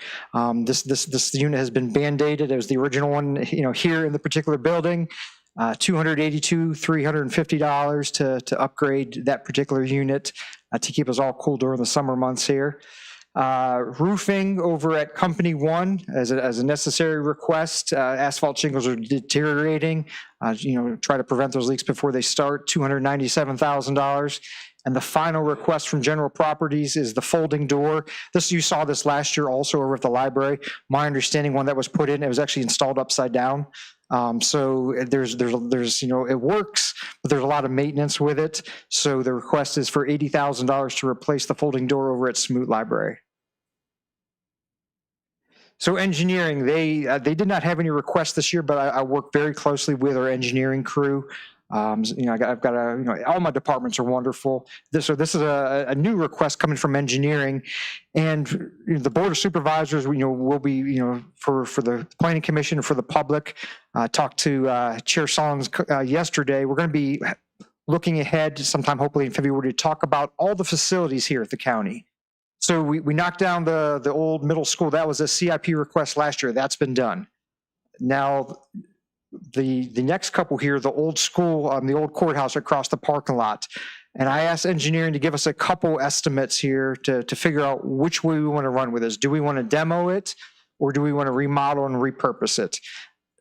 This unit has been band-aided. It was the original one, here in the particular building. $282,350 to upgrade that particular unit to keep us all cool during the summer months here. Roofing over at Company One as a necessary request. Asphalt shingles are deteriorating. Try to prevent those leaks before they start, $297,000. And the final request from General Properties is the folding door. You saw this last year also over at the library. My understanding, when that was put in, it was actually installed upside down. So there's it works, but there's a lot of maintenance with it. So the request is for $80,000 to replace the folding door over at Smoot Library. So engineering, they did not have any requests this year, but I work very closely with our engineering crew. I've got all my departments are wonderful. This is a new request coming from engineering, and the Board of Supervisors, will be, for the Planning Commission and for the public, talked to Chair Songs yesterday. We're going to be looking ahead sometime, hopefully in February, to talk about all the facilities here at the county. So we knocked down the old middle school. That was a CIP request last year. That's been done. Now, the next couple here, the old school, the old courthouse across the parking lot. And I asked engineering to give us a couple estimates here to figure out which way we want to run with this. Do we want to demo it, or do we want to remodel and repurpose it?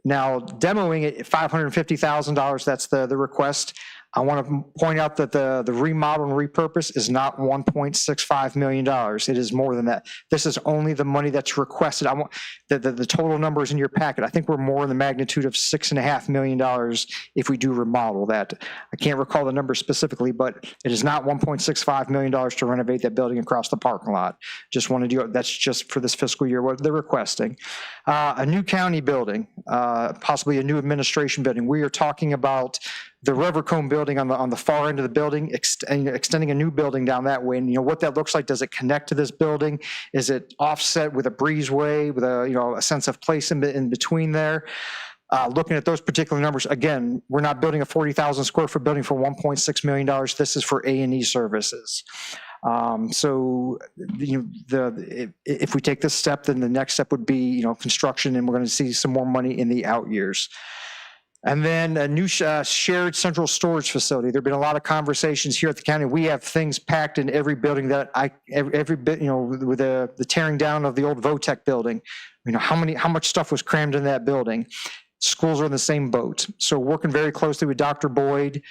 Now, demoing it, $550,000, that's the request. I want to point out that the remodel and repurpose is not $1.65 million. It is more than that. This is only the money that's requested. I want the total numbers in your packet. I think we're more in the magnitude of $6.5 million if we do remodel that. I can't recall the number specifically, but it is not $1.65 million to renovate that building across the parking lot. Just want to do it. That's just for this fiscal year what they're requesting. A new county building, possibly a new administration building. We are talking about the Revercombe building on the far end of the building, extending a new building down that way. And what that looks like, does it connect to this building? Is it offset with a breezeway, with a sense of place in between there? Looking at those particular numbers, again, we're not building a 40,000 square foot building for $1.6 million. This is for A&E services. So if we take this step, then the next step would be construction, and we're going to see some more money in the out years. And then a new shared central storage facility. There've been a lot of conversations here at the county. We have things packed in every building that every bit, with the tearing down of the old Votech building, how much stuff was crammed in that building. Schools are in the same boat. So working very closely with Dr. Boyd,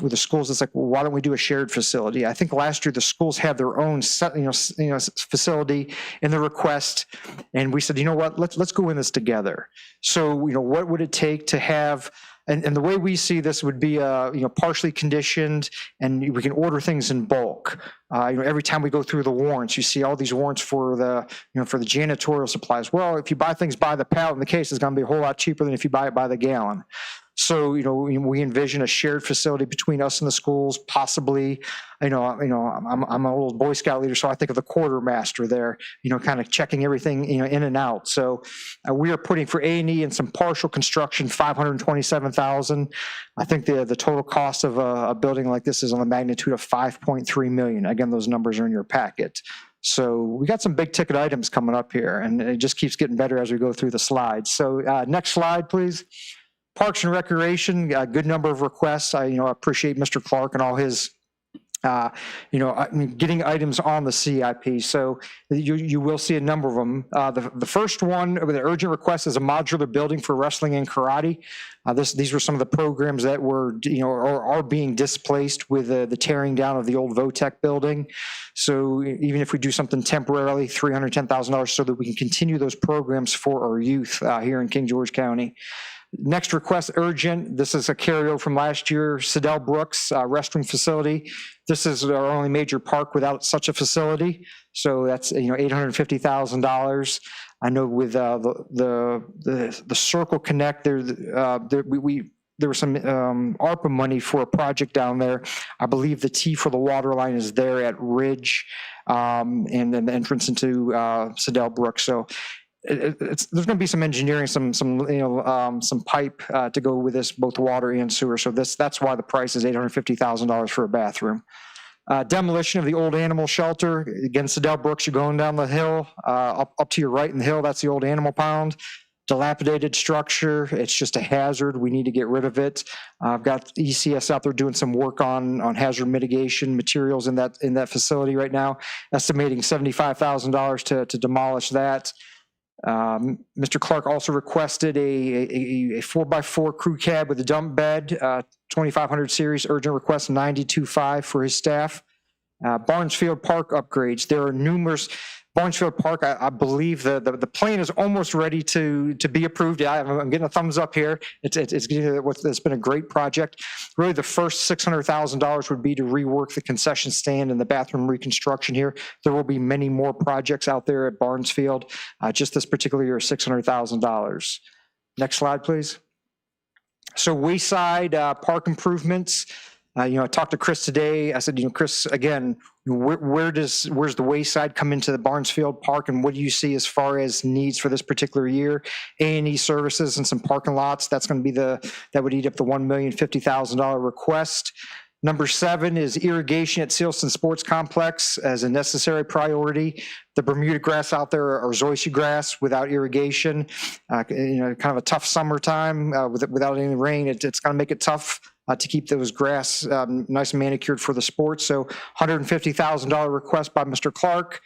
with the schools, it's like, well, why don't we do a shared facility? I think last year the schools had their own facility in the request, and we said, you know what, let's go in this together. So what would it take to have, and the way we see this would be partially conditioned, and we can order things in bulk. Every time we go through the warrants, you see all these warrants for the janitorial supplies. Well, if you buy things by the pallet in the case, it's going to be a whole lot cheaper than if you buy it by the gallon. So, we envision a shared facility between us and the schools, possibly, I'm an old Boy Scout leader, so I think of the quartermaster there, kind of checking everything, in and out. So we are putting for A&E and some partial construction, $527,000. I think the total cost of a building like this is on the magnitude of $5.3 million. Again, those numbers are in your packet. So we got some big ticket items coming up here, and it just keeps getting better as we go through the slides. So next slide, please. Parks and Recreation, a good number of requests. I appreciate Mr. Clark and all his, getting items on the CIP. So you will see a number of them. The first one, the urgent request, is a modular building for wrestling and karate. These were some of the programs that were, are being displaced with the tearing down of the old Votech building. So even if we do something temporarily, $310,000, so that we can continue those programs for our youth here in King George County. Next request, urgent. This is a carryover from last year. Siddell Brooks restroom facility. This is our only major park without such a facility. So that's $850,000. I know with the Circle Connect, there was some ARPA money for a project down there. I believe the T for the water line is there at Ridge, and then the entrance into Siddell Brooks. So there's going to be some engineering, some pipe to go with this, both water and sewer. So that's why the price is $850,000 for a bathroom. Demolition of the old animal shelter. Again, Siddell Brooks, you're going down the hill, up to your right in the hill, that's the old animal pound. dilapidated structure. It's just a hazard. We need to get rid of it. I've got ECS out there doing some work on hazard mitigation materials in that facility right now, estimating $75,000 to demolish that. Mr. Clark also requested a 4x4 crew cab with a dump bed, 2500 series, urgent request 925 for his staff. Barnesfield Park upgrades. There are numerous. Barnesfield Park, I believe the plan is almost ready to be approved. I'm getting a thumbs up here. It's been a great project. Really, the first $600,000 would be to rework the concession stand and the bathroom reconstruction here. There will be many more projects out there at Barnesfield. Just this particular year, $600,000. Next slide, please. So Wayside Park improvements. I talked to Chris today. I said, Chris, again, where's the Wayside come into the Barnesfield Park, and what do you see as far as needs for this particular year? A&E services and some parking lots. That's going to be that would eat up the $1,050,000 request. Number 7 is irrigation at Sealston Sports Complex as a necessary priority. The Bermuda grass out there, or zoysia grass, without irrigation, kind of a tough summertime without any rain. It's going to make it tough to keep those grass nice and manicured for the sports. So $150,000 request by Mr. Clark.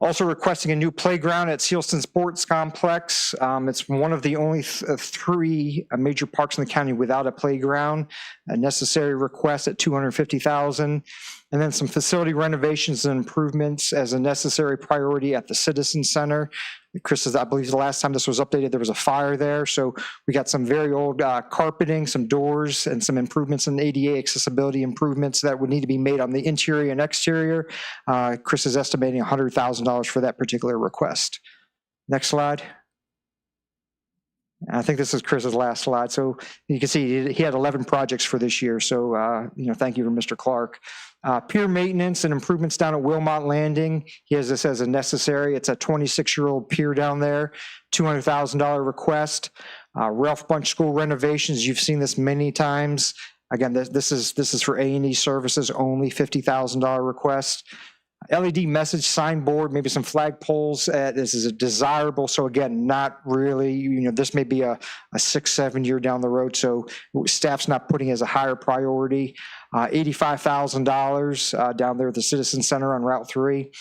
Also requesting a new playground at Sealston Sports Complex. It's one of the only 3 major parks in the county without a playground. A necessary request at $250,000. And then some facility renovations and improvements as a necessary priority at the Citizen Center. Chris, I believe the last time this was updated, there was a fire there. So we got some very old carpeting, some doors, and some improvements in ADA accessibility improvements that would need to be made on the interior and exterior. Chris is estimating $100,000 for that particular request. Next slide. I think this is Chris's last slide. So you can see he had 11 projects for this year. So, thank you for Mr. Clark. Pier maintenance and improvements down at Wilmot Landing. He has this as a necessary. It's a 26-year-old pier down there, $200,000 request. Ralph Bunch School renovations. You've seen this many times. Again, this is for A&E services only, $50,000 request. LED message signboard, maybe some flag poles. This is a desirable. So again, not really, this may be a 6-7 year down the road. So staff's not putting it as a higher priority. $85,000 down there at the Citizen Center on Route 3.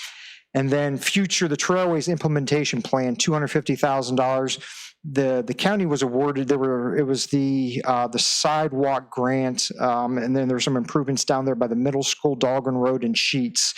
And then the Trailways implementation plan, $250,000. The county was awarded, it was the sidewalk grant, and then there were some improvements down there by the middle school, Dahlgren Road and Sheets.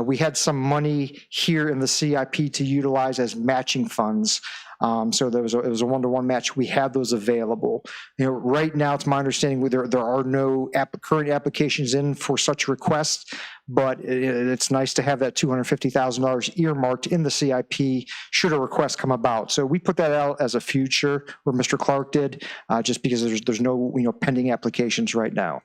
We had some money here in the CIP to utilize as matching funds. So it was a one-to-one match. We have those available. Right now, it's my understanding there are no current applications in for such requests, but it's nice to have that $250,000 earmarked in the CIP should a request come about. So we put that out as a future, where Mr. Clark did, just because there's no pending applications right now.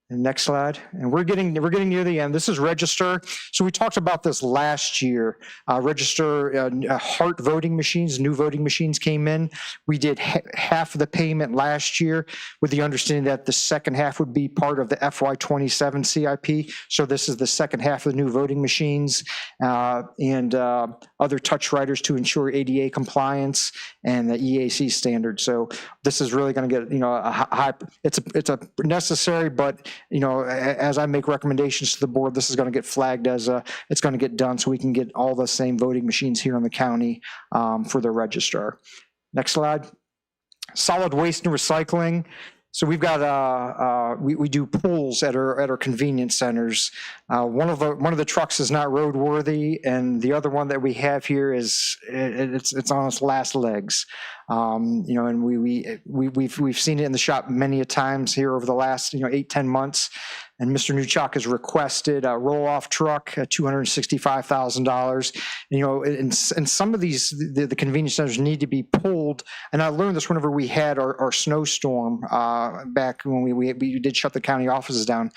And next slide. And we're getting near the end. This is Register. So we talked about this last year. Register Hart voting machines, new voting machines came in. We did half of the payment last year with the understanding that the second half would be part of the FY27 CIP. So this is the second half of the new voting machines and other touch writers to ensure ADA compliance and the EAC standard. So this is really going to get, a high, it's a necessary, but as I make recommendations to the board, this is going to get flagged as it's going to get done so we can get all the same voting machines here in the county for the register. Next slide. Solid waste and recycling. So we've got we do pools at our convenience centers. One of the trucks is not roadworthy, and the other one that we have here is it's on its last legs. And we've seen it in the shop many a times here over the last 8-10 months. And Mr. Newchuk has requested a roll-off truck at $265,000. And some of these, the convenience centers need to be pulled. And I learned this whenever we had our snowstorm back when we did shut the county offices down.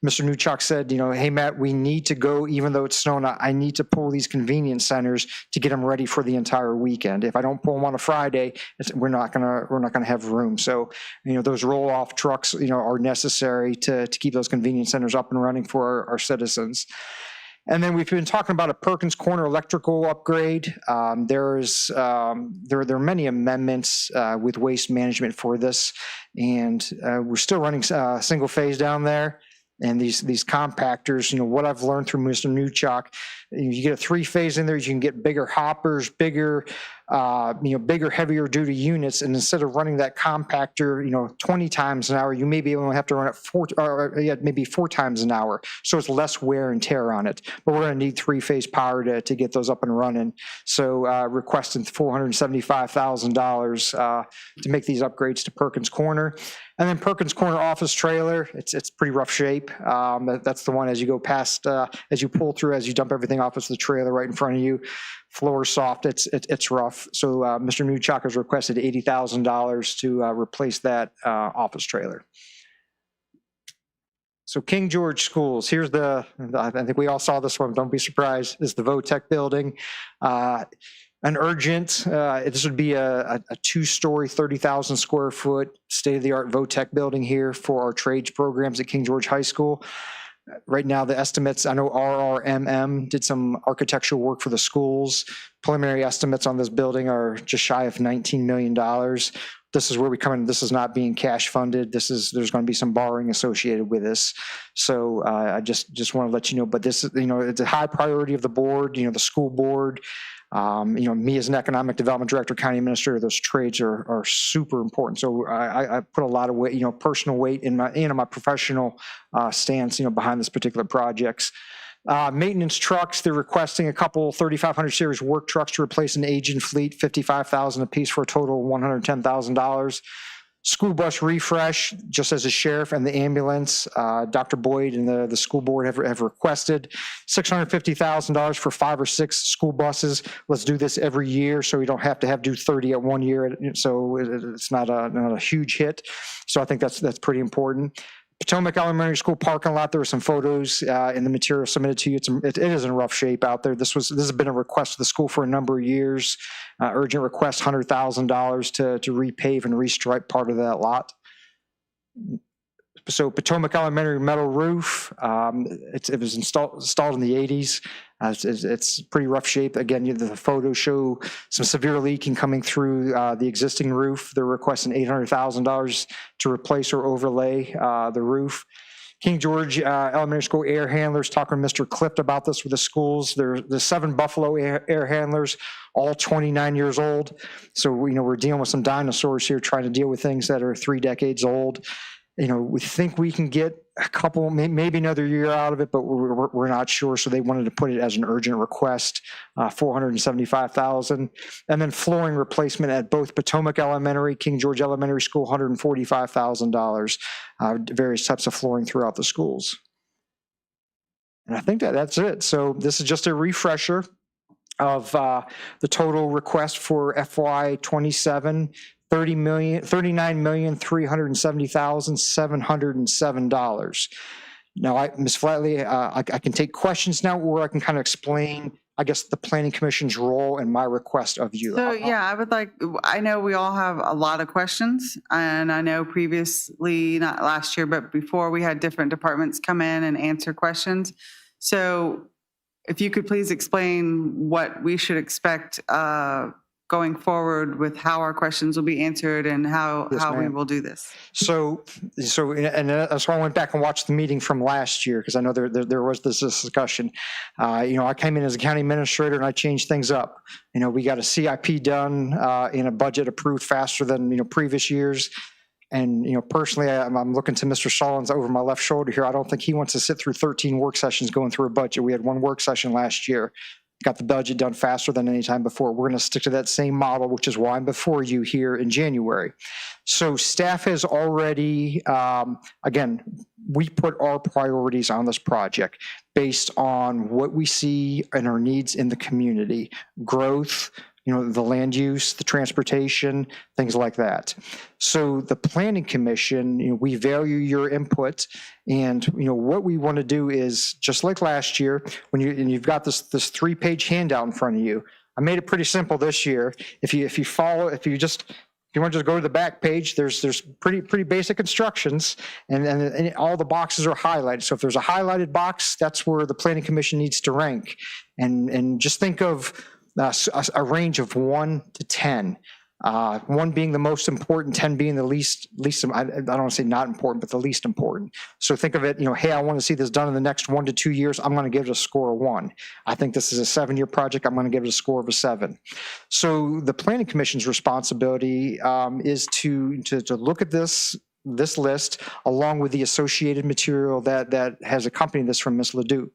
Mr. Newchuk said, hey, Matt, we need to go, even though it's snowing, I need to pull these convenience centers to get them ready for the entire weekend. If I don't pull them on a Friday, we're not gonna have room. So, those roll-off trucks, are necessary to keep those convenience centers up and running for our citizens. And then we've been talking about a Perkins Corner electrical upgrade. There are many amendments with waste management for this, and we're still running single phase down there. And these compactors, what I've learned through Mr. Newchak, you get a 3-phase in there, you can get bigger hoppers, bigger, heavier duty units. And instead of running that compactor, 20 times an hour, you maybe only have to run it maybe 4 times an hour. So it's less wear and tear on it. But we're going to need 3-phase power to get those up and running. So requesting $475,000 to make these upgrades to Perkins Corner. And then Perkins Corner office trailer, it's pretty rough shape. That's the one as you go past, as you pull through, as you dump everything off, it's the trailer right in front of you. Floor soft, it's rough. So Mr. Newchak has requested $80,000 to replace that office trailer. So King George Schools, here's I think we all saw this one, don't be surprised, is the VOTEC building. An urgent, this would be a 2-story, 30,000 square foot state-of-the-art VOTEC building here for our trades programs at King George High School. Right now, the estimates, I know RRMM did some architectural work for the schools. Preliminary estimates on this building are just shy of $19 million. This is where we come in. This is not being cash funded. There's going to be some borrowing associated with this. So I just want to let you know, but this is, it's a high priority of the board, the school board. Me as an economic development director, county administrator, those trades are super important. So I put a lot of weight, personal weight in my professional stance, behind this particular projects. Maintenance trucks, they're requesting a couple 3,500 series work trucks to replace an aging fleet, $55,000 a piece for a total of $110,000. School bus refresh, just as a sheriff and the ambulance, Dr. Boyd and the school board have requested $650,000 for 5 or 6 school buses. Let's do this every year so we don't have to do 30 at one year. So it's not a huge hit. So I think that's pretty important. Potomac Elementary School parking lot, there were some photos in the material submitted to you. It is in rough shape out there. This has been a request to the school for a number of years. Urgent request, $100,000 to repave and restripe part of that lot. So Potomac Elementary metal roof, it was installed in the 80s. It's pretty rough shape. Again, the photos show some severe leaking coming through the existing roof. They're requesting $800,000 to replace or overlay the roof. King George Elementary School air handlers, talking to Mr. Clift about this with the schools. There's 7 Buffalo air handlers, all 29 years old. So, we're dealing with some dinosaurs here, trying to deal with things that are 3 decades old. We think we can get a couple, maybe another year out of it, but we're not sure. So they wanted to put it as an urgent request, $475,000. And then flooring replacement at both Potomac Elementary, King George Elementary School, $145,000. Various types of flooring throughout the schools. And I think that's it. So this is just a refresher of the total request for FY27. $39,370,707. Now, Ms. Flatley, I can take questions now, or I can kind of explain, I guess, the Planning Commission's role and my request of you. So, yeah, I know we all have a lot of questions, and I know previously, not last year, but before, we had different departments come in and answer questions. So if you could please explain what we should expect going forward with how our questions will be answered and how we will do this. So, and that's why I went back and watched the meeting from last year, because I know there was this discussion. I came in as a county administrator and I changed things up. We got a CIP done in a budget approved faster than, previous years. And, personally, I'm looking to Mr. Stallings over my left shoulder here. I don't think he wants to sit through 13 work sessions going through a budget. We had 1 work session last year. Got the budget done faster than any time before. We're going to stick to that same model, which is why I'm before you here in January. So staff has already, again, we put our priorities on this project based on what we see and our needs in the community, growth, the land use, the transportation, things like that. So the Planning Commission, we value your input, and what we want to do is, just like last year, you've got this 3-page handout in front of you. I made it pretty simple this year. If you you want to just go to the back page, there's pretty basic instructions, and all the boxes are highlighted. So if there's a highlighted box, that's where the planning commission needs to rank. And just think of a range of 1 to 10. 1 being the most important, 10 being the least, I don't want to say not important, but the least important. So think of it, hey, I want to see this done in the next 1 to 2 years. I'm going to give it a score of 1. I think this is a 7-year project. I'm going to give it a score of a 7. So the planning commission's responsibility is to look at this list along with the associated material that has accompanied this from Ms. Leduc.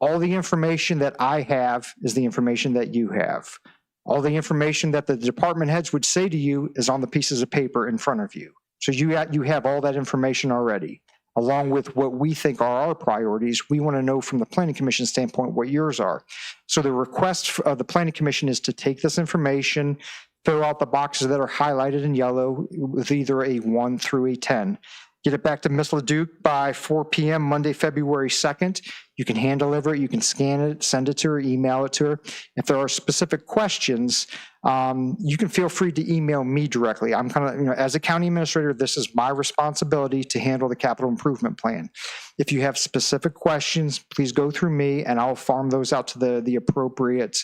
All the information that I have is the information that you have. All the information that the department heads would say to you is on the pieces of paper in front of you. So you have all that information already, along with what we think are our priorities. We want to know from the planning commission standpoint what yours are. So the request of the planning commission is to take this information, fill out the boxes that are highlighted in yellow with either a 1 through a 10. Get it back to Ms. Leduc by 4 p.m. Monday, February 2nd. You can hand deliver it, you can scan it, send it to her, email it to her. If there are specific questions, you can feel free to email me directly. I'm kind of, as a county administrator, this is my responsibility to handle the capital improvement plan. If you have specific questions, please go through me and I'll farm those out to the appropriate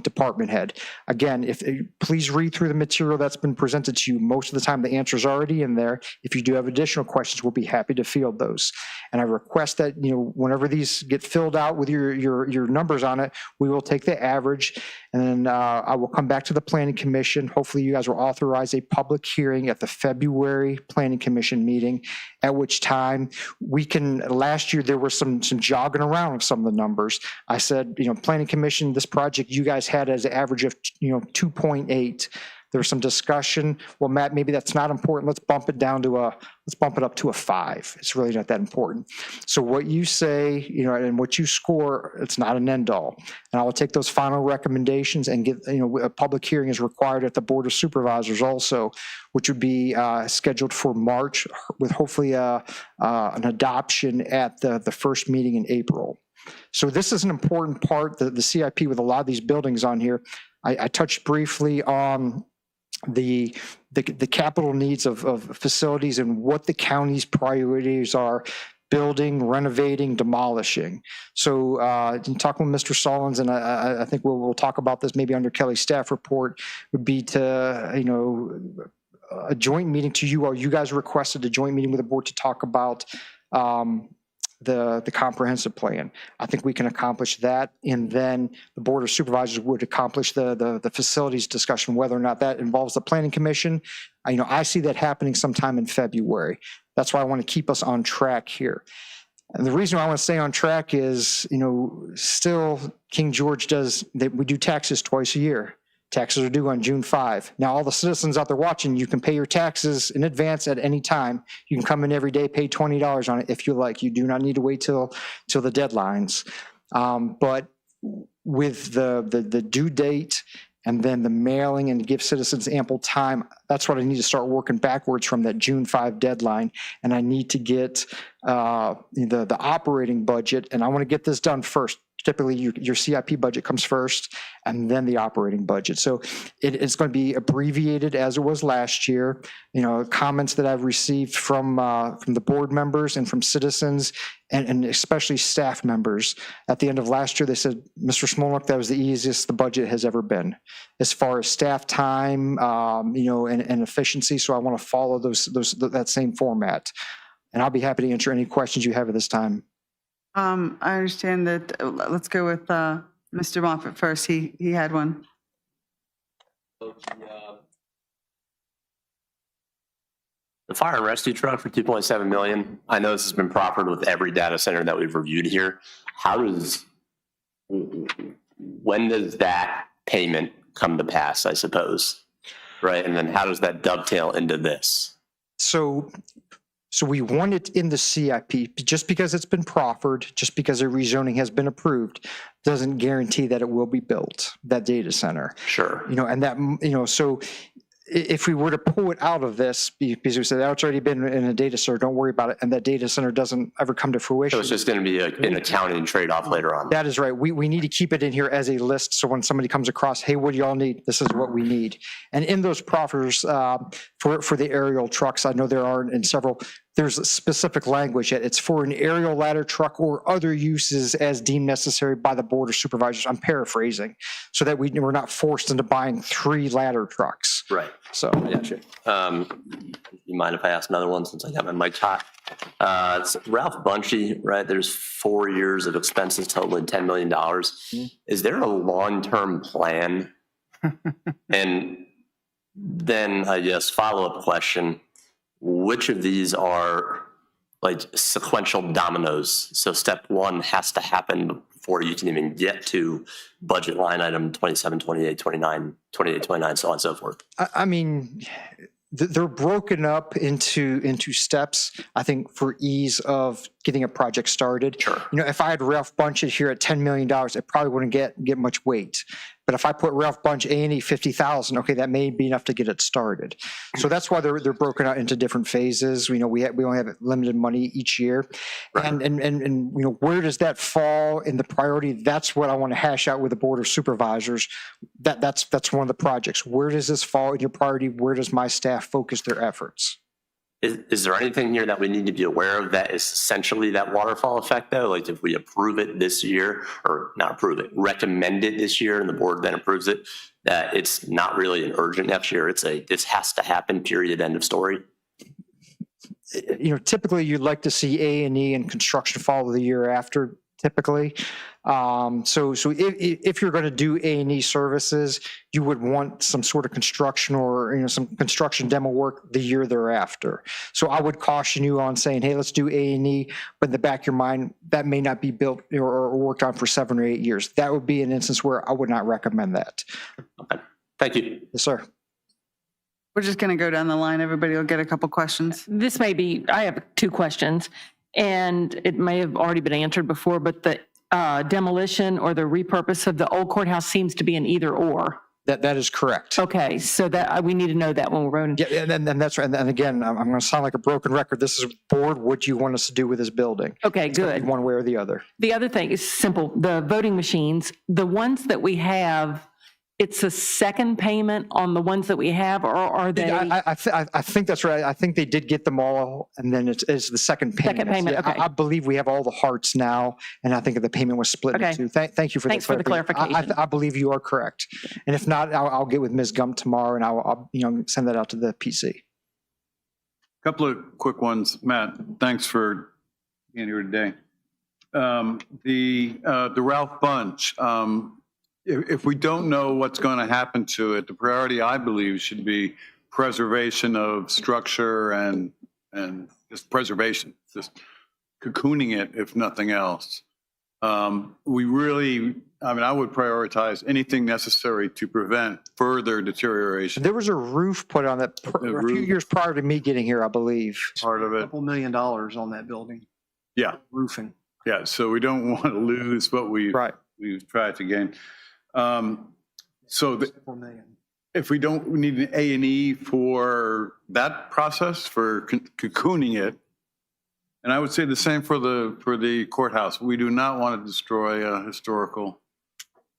department head. Again, please read through the material that's been presented to you. Most of the time, the answer's already in there. If you do have additional questions, we'll be happy to field those. And I request that, whenever these get filled out with your numbers on it, we will take the average, and then I will come back to the planning commission. Hopefully you guys will authorize a public hearing at the February planning commission meeting, at which time we can, last year there was some jogging around with some of the numbers. I said, planning commission, this project you guys had as an average of 2.8. There was some discussion. Well, Matt, maybe that's not important. Let's bump it up to a 5. It's really not that important. So what you say, and what you score, it's not an end all. And I will take those final recommendations and get, a public hearing is required at the Board of Supervisors also, which would be scheduled for March with hopefully an adoption at the first meeting in April. So this is an important part, the CIP with a lot of these buildings on here. I touched briefly on the capital needs of facilities and what the county's priorities are: building, renovating, demolishing. So talking with Mr. Solons, and I think we'll talk about this maybe under Kelly's staff report, would be to, a joint meeting to you all. You guys requested a joint meeting with the board to talk about the comprehensive plan. I think we can accomplish that, and then the Board of Supervisors would accomplish the facilities discussion, whether or not that involves the planning commission. I see that happening sometime in February. That's why I want to keep us on track here. And the reason why I want to stay on track is, still King George we do taxes twice a year. Taxes are due on June 5. Now, all the citizens out there watching, you can pay your taxes in advance at any time. You can come in every day, pay $20 on it if you like. You do not need to wait till the deadlines. But with the due date and then the mailing and give citizens ample time, that's what I need to start working backwards from that June 5 deadline. And I need to get the operating budget, and I want to get this done first. Typically, your CIP budget comes first and then the operating budget. So it's going to be abbreviated as it was last year. Comments that I've received from the board members and from citizens and especially staff members. At the end of last year, they said, Mr. Smolnik, that was the easiest the budget has ever been as far as staff time, and efficiency. So I want to follow that same format. And I'll be happy to answer any questions you have at this time. I understand that, let's go with Mr. Moffett first. He had one. The fire and rescue truck for 2.7 million. I know this has been proffered with every data center that we've reviewed here. When does that payment come to pass, I suppose? Right. And then how does that dovetail into this? So we want it in the CIP. Just because it's been proffered, just because a rezoning has been approved, doesn't guarantee that it will be built, that data center. Sure. And that, so if we were to pull it out of this, because we said, oh, it's already been in a data center, don't worry about it, and that data center doesn't ever come to fruition. So it's just going to be an accounting trade-off later on. That is right. We need to keep it in here as a list, so when somebody comes across, hey, what do y'all need? This is what we need. And in those proffers for the aerial trucks, I know there are in several, there's a specific language that it's for an aerial ladder truck or other uses as deemed necessary by the board of supervisors. I'm paraphrasing, so that we're not forced into buying 3 ladder trucks. Right. So, You mind if I ask another one since I got my mic hot? It's Ralph Bunchy, right? There's 4 years of expenses totaling $10 million. Is there a long-term plan? And then I guess follow-up question, which of these are like sequential dominoes? So step 1 has to happen before you can even get to budget line item 27, 28, 29, 28, 29, so on and so forth. I mean, they're broken up into steps, I think, for ease of getting a project started. Sure. You know, if I had Ralph Bunch it here at $10 million, it probably wouldn't get much weight. But if I put Ralph Bunch A&E 50,000, okay, that may be enough to get it started. So that's why they're broken out into different phases. You know, we only have limited money each year. Right. And you know, where does that fall in the priority? That's what I want to hash out with the Board of Supervisors. That's one of the projects. Where does this fall in your priority? Where does my staff focus their efforts? Is there anything here that we need to be aware of that is essentially that waterfall effect though? Like if we approve it this year, or not approve it, recommend it this year and the board then approves it, that it's not really an urgent next year. It's this has to happen, period, end of story. You know, typically you'd like to see A&E and construction follow the year after, typically. So if you're going to do A&E services, you would want some sort of construction or, you know, some construction demo work the year thereafter. So I would caution you on saying, hey, let's do A&E, but in the back of your mind, that may not be built or worked on for 7 or 8 years. That would be an instance where I would not recommend that. Okay. Thank you. Yes, sir. We're just going to go down the line. Everybody will get a couple questions. This may be, I have 2 questions, and it may have already been answered before, but the demolition or the repurpose of the old courthouse seems to be an either or. That is correct. Okay, so that we need to know that when we're voting. Yeah, and that's right. And again, I'm going to sound like a broken record. This is board. What do you want us to do with this building? Okay, good. One way or the other. The other thing is simple. The voting machines, the ones that we have, it's a second payment on the ones that we have, or are they? I think that's right. I think they did get them all, and then it's the second payment. Second payment, Yeah, okay. I believe we have all the hearts now, and I think the payment was split Okay. into two. Thank you for Thanks for the clarification. I believe you are correct. And if not, I'll get with Ms. Gump tomorrow, and I'll send that out to the PC. Couple of quick ones. Matt, thanks for being here today. The Ralph Bunch, if we don't know what's going to happen to it, the priority, I believe, should be preservation of structure and just preservation, just cocooning it, if nothing else. We really, I would prioritize anything necessary to prevent further deterioration. There was a roof put on that a few roof. years prior to me getting here, I believe. Part of it. Couple $1 million on that building, Yeah. roofing. Yeah. So we don't want to lose what we've tried to gain. So 4 million. if we don't need an A&E for that process, for cocooning it, and I would say the same for the courthouse, we do not want to destroy a historical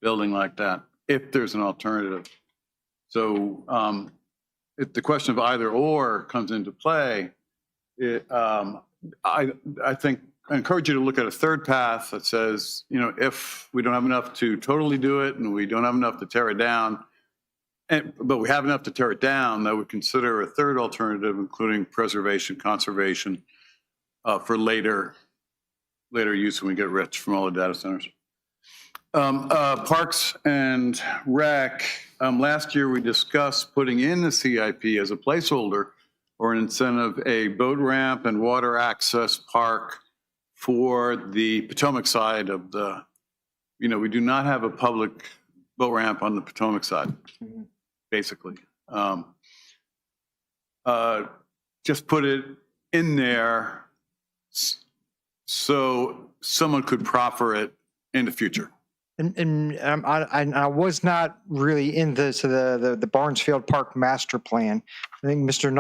building like that if there's an alternative. So if the question of either or comes into play, I think I encourage you to look at a third path that says, if we don't have enough to totally do it and we don't have enough to tear it down, but we have enough to tear it down, that would consider a third alternative, including preservation, conservation, for later use when we get rich from all the data centers. Parks and Rec, last year we discussed putting in the CIP as a placeholder or an incentive, a boat ramp and water access park for the Potomac side of the, we do not have a public boat ramp on the Potomac side, basically. Just put it in there so someone could proffer it in the future. And I was not really into the Barnesfield Park master plan. I think Mr.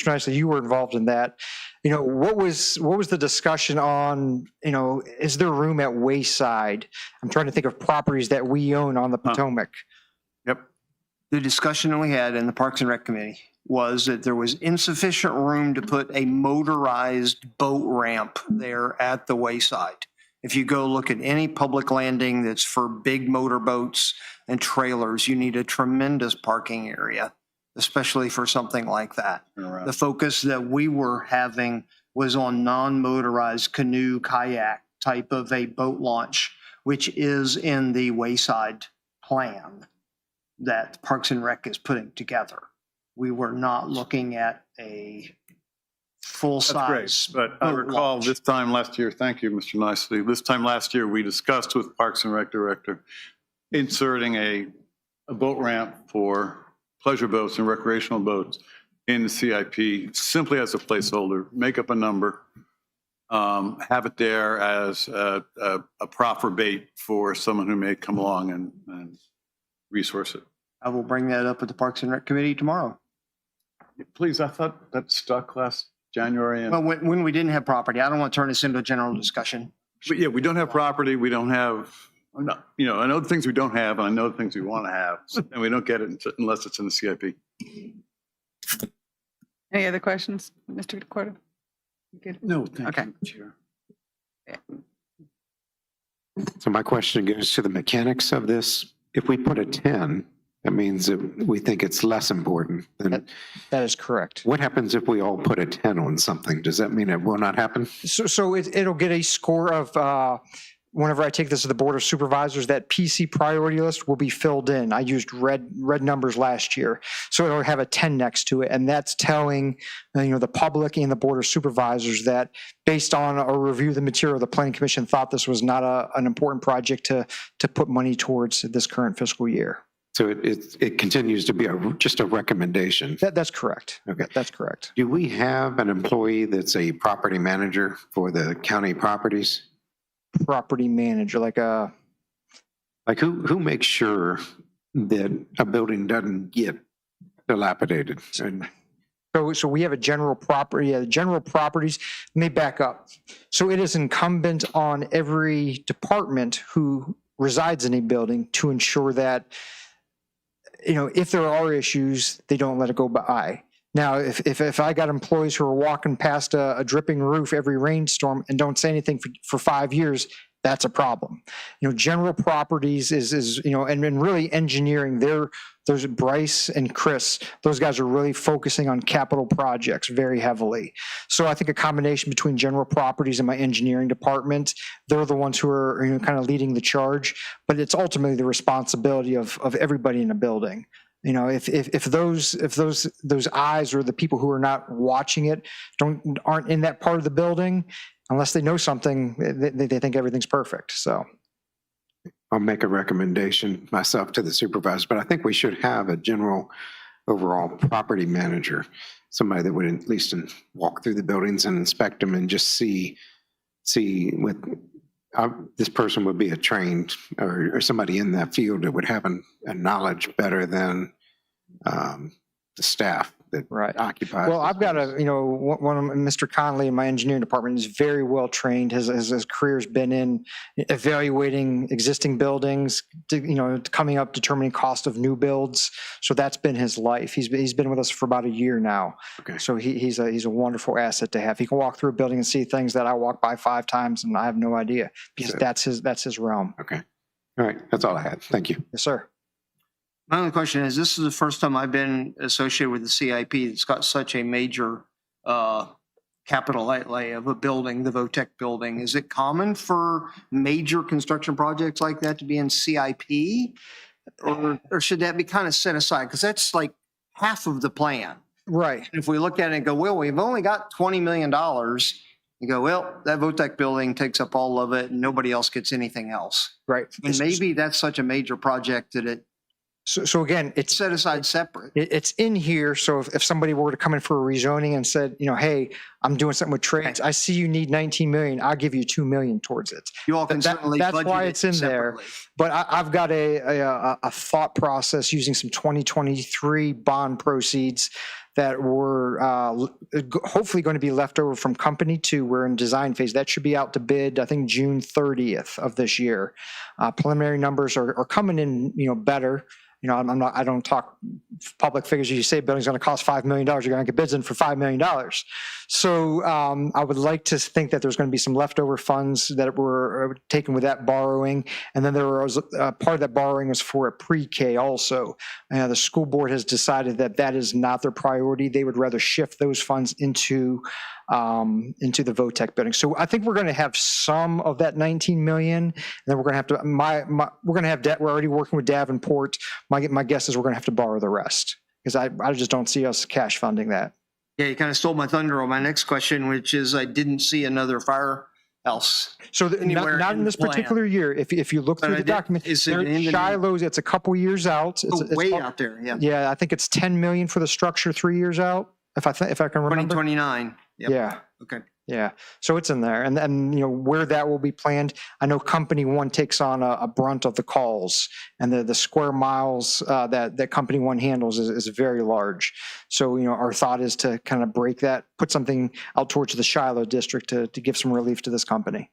Nicely, you were involved in that. You know, what was the discussion on, you know, is there room at Wayside? I'm trying to think of properties that we own on the Potomac. Yep. The discussion we had in the Parks and Rec Committee was that there was insufficient room to put a motorized boat ramp there at the Wayside. If you go look at any public landing that's for big motorboats and trailers, you need a tremendous parking area, especially for something like that. The focus that we were having was on non-motorized canoe, kayak type of a boat launch, which is in the Wayside plan that Parks and Rec is putting together. We were not looking at a full-size. But I boat recall launch. this time last year, thank you, Mr. Nicely. This time last year, we discussed with Parks and Rec Director inserting a boat ramp for pleasure boats and recreational boats in the CIP simply as a placeholder, make up a number, have it there as a proffer bait for someone who may come along and resource it. I will bring that up at the Parks and Rec Committee tomorrow. Please, I thought that stuck last January. And Well, when we didn't have property, I don't want to turn this into a general discussion. but yeah, we don't have property. We don't have, you know, I know the things we don't have, and I know the things we want to have, and we don't get it unless it's in the CIP. Any other questions, Mr. Cordo? Good. No, thank Okay. you, Chair. So my question goes to the mechanics of this. If we put a 10, that means that we think it's less important. Then That is correct. what happens if we all put a 10 on something? Does that mean it will not happen? So it'll get a score of, whenever I take this to the Board of Supervisors, that PC priority list will be filled in. I used red numbers last year. So it'll have a 10 next to it. And that's telling, you know, the public and the Board of Supervisors that based on a review of the material, the Planning Commission thought this was not an important project to put money towards this current fiscal year. So it continues to be just a recommendation. That's correct. Okay. That's correct. Do we have an employee that's a property manager for the county properties? Property manager, like Like who makes sure that a building doesn't get dilapidated? And So we have a general property, general properties, let me back up. So it is incumbent on every department who resides in a building to ensure that, you know, if there are issues, they don't let it go by. Now, if I got employees who are walking past a dripping roof every rainstorm and don't say anything for 5 years, that's a problem. You know, general properties is you know, and really engineering, there's Bryce and Chris, those guys are really focusing on capital projects very heavily. So I think a combination between general properties and my engineering department, they're the ones who are, you know, kind of leading the charge, but it's ultimately the responsibility of everybody in a building. You know, if those eyes or the people who are not watching it aren't in that part of the building, unless they know something, they think everything's perfect. So I'll make a recommendation myself to the supervisor, but I think we should have a general overall property manager, somebody that would at least walk through the buildings and inspect them and just see with this person would be a trained or somebody in that field that would have a knowledge better than the staff that occupies. Well, I've got one of Mr. Conley in my engineering department is very well trained. His career's been in evaluating existing buildings, coming up, determining cost of new builds. So that's been his life. He's been with us for about a year now. Okay. So he's a wonderful asset to have. He can walk through a building and see things that I walk by 5 times and I have no idea because that's his realm. Okay. All right. That's all I had. Thank you. Yes, sir. My only question is, this is the first time I've been associated with the CIP that's got such a major capital outlay of a building, the VOTEC building. Is it common for major construction projects like that to be in CIP? Or should that be kind of set aside? Because that's like half of the plan. Right. If we look at it and go, well, we've only got $20 million, you go, well, that VOTEC building takes up all of it and nobody else gets anything else. Right. And maybe that's such a major project that it So again, it's Set aside separate. it's in here. So if somebody were to come in for a rezoning and said, hey, I'm doing something with trades, I see you need 19 million, I'll give you 2 million towards it. You all can certainly That's budget why it it's in there. separately. But I've got a thought process using some 2023 bond proceeds that were hopefully going to be left over from company 2. We're in design phase. That should be out to bid, I think, June 30th of this year. Preliminary numbers are coming in, better. I don't talk public figures. You say a building's going to cost $5 million, you're going to get bids in for $5 million. So I would like to think that there's going to be some leftover funds that were taken with that borrowing. And then there was part of that borrowing was for a pre-K also. The school board has decided that that is not their priority. They would rather shift those funds into the VOTEC building. So I think we're going to have some of that 19 million. And then we're going to have to, we're going to have debt. We're already working with Davenport. My guess is we're going to have to borrow the rest because I just don't see us cash funding that. Yeah, you kind of stole my thunder on my next question, which is I didn't see another firehouse. So Anywhere not in in this the plan. particular year. If you look But through I the did- document, is it there- in the- Shiloh's, it's a couple years out. It's Way about- out there, yeah. Yeah, I think it's 10 million for the structure, 3 years out. If I can remember. 2029. Yep. Yeah. Okay. Yeah, so it's in there, and then where that will be planned. I know Company 1 takes on a brunt of the calls, and the square miles that Company 1 handles is very large. So our thought is to kind of break that, put something out towards the Shiloh district to give some relief to this company.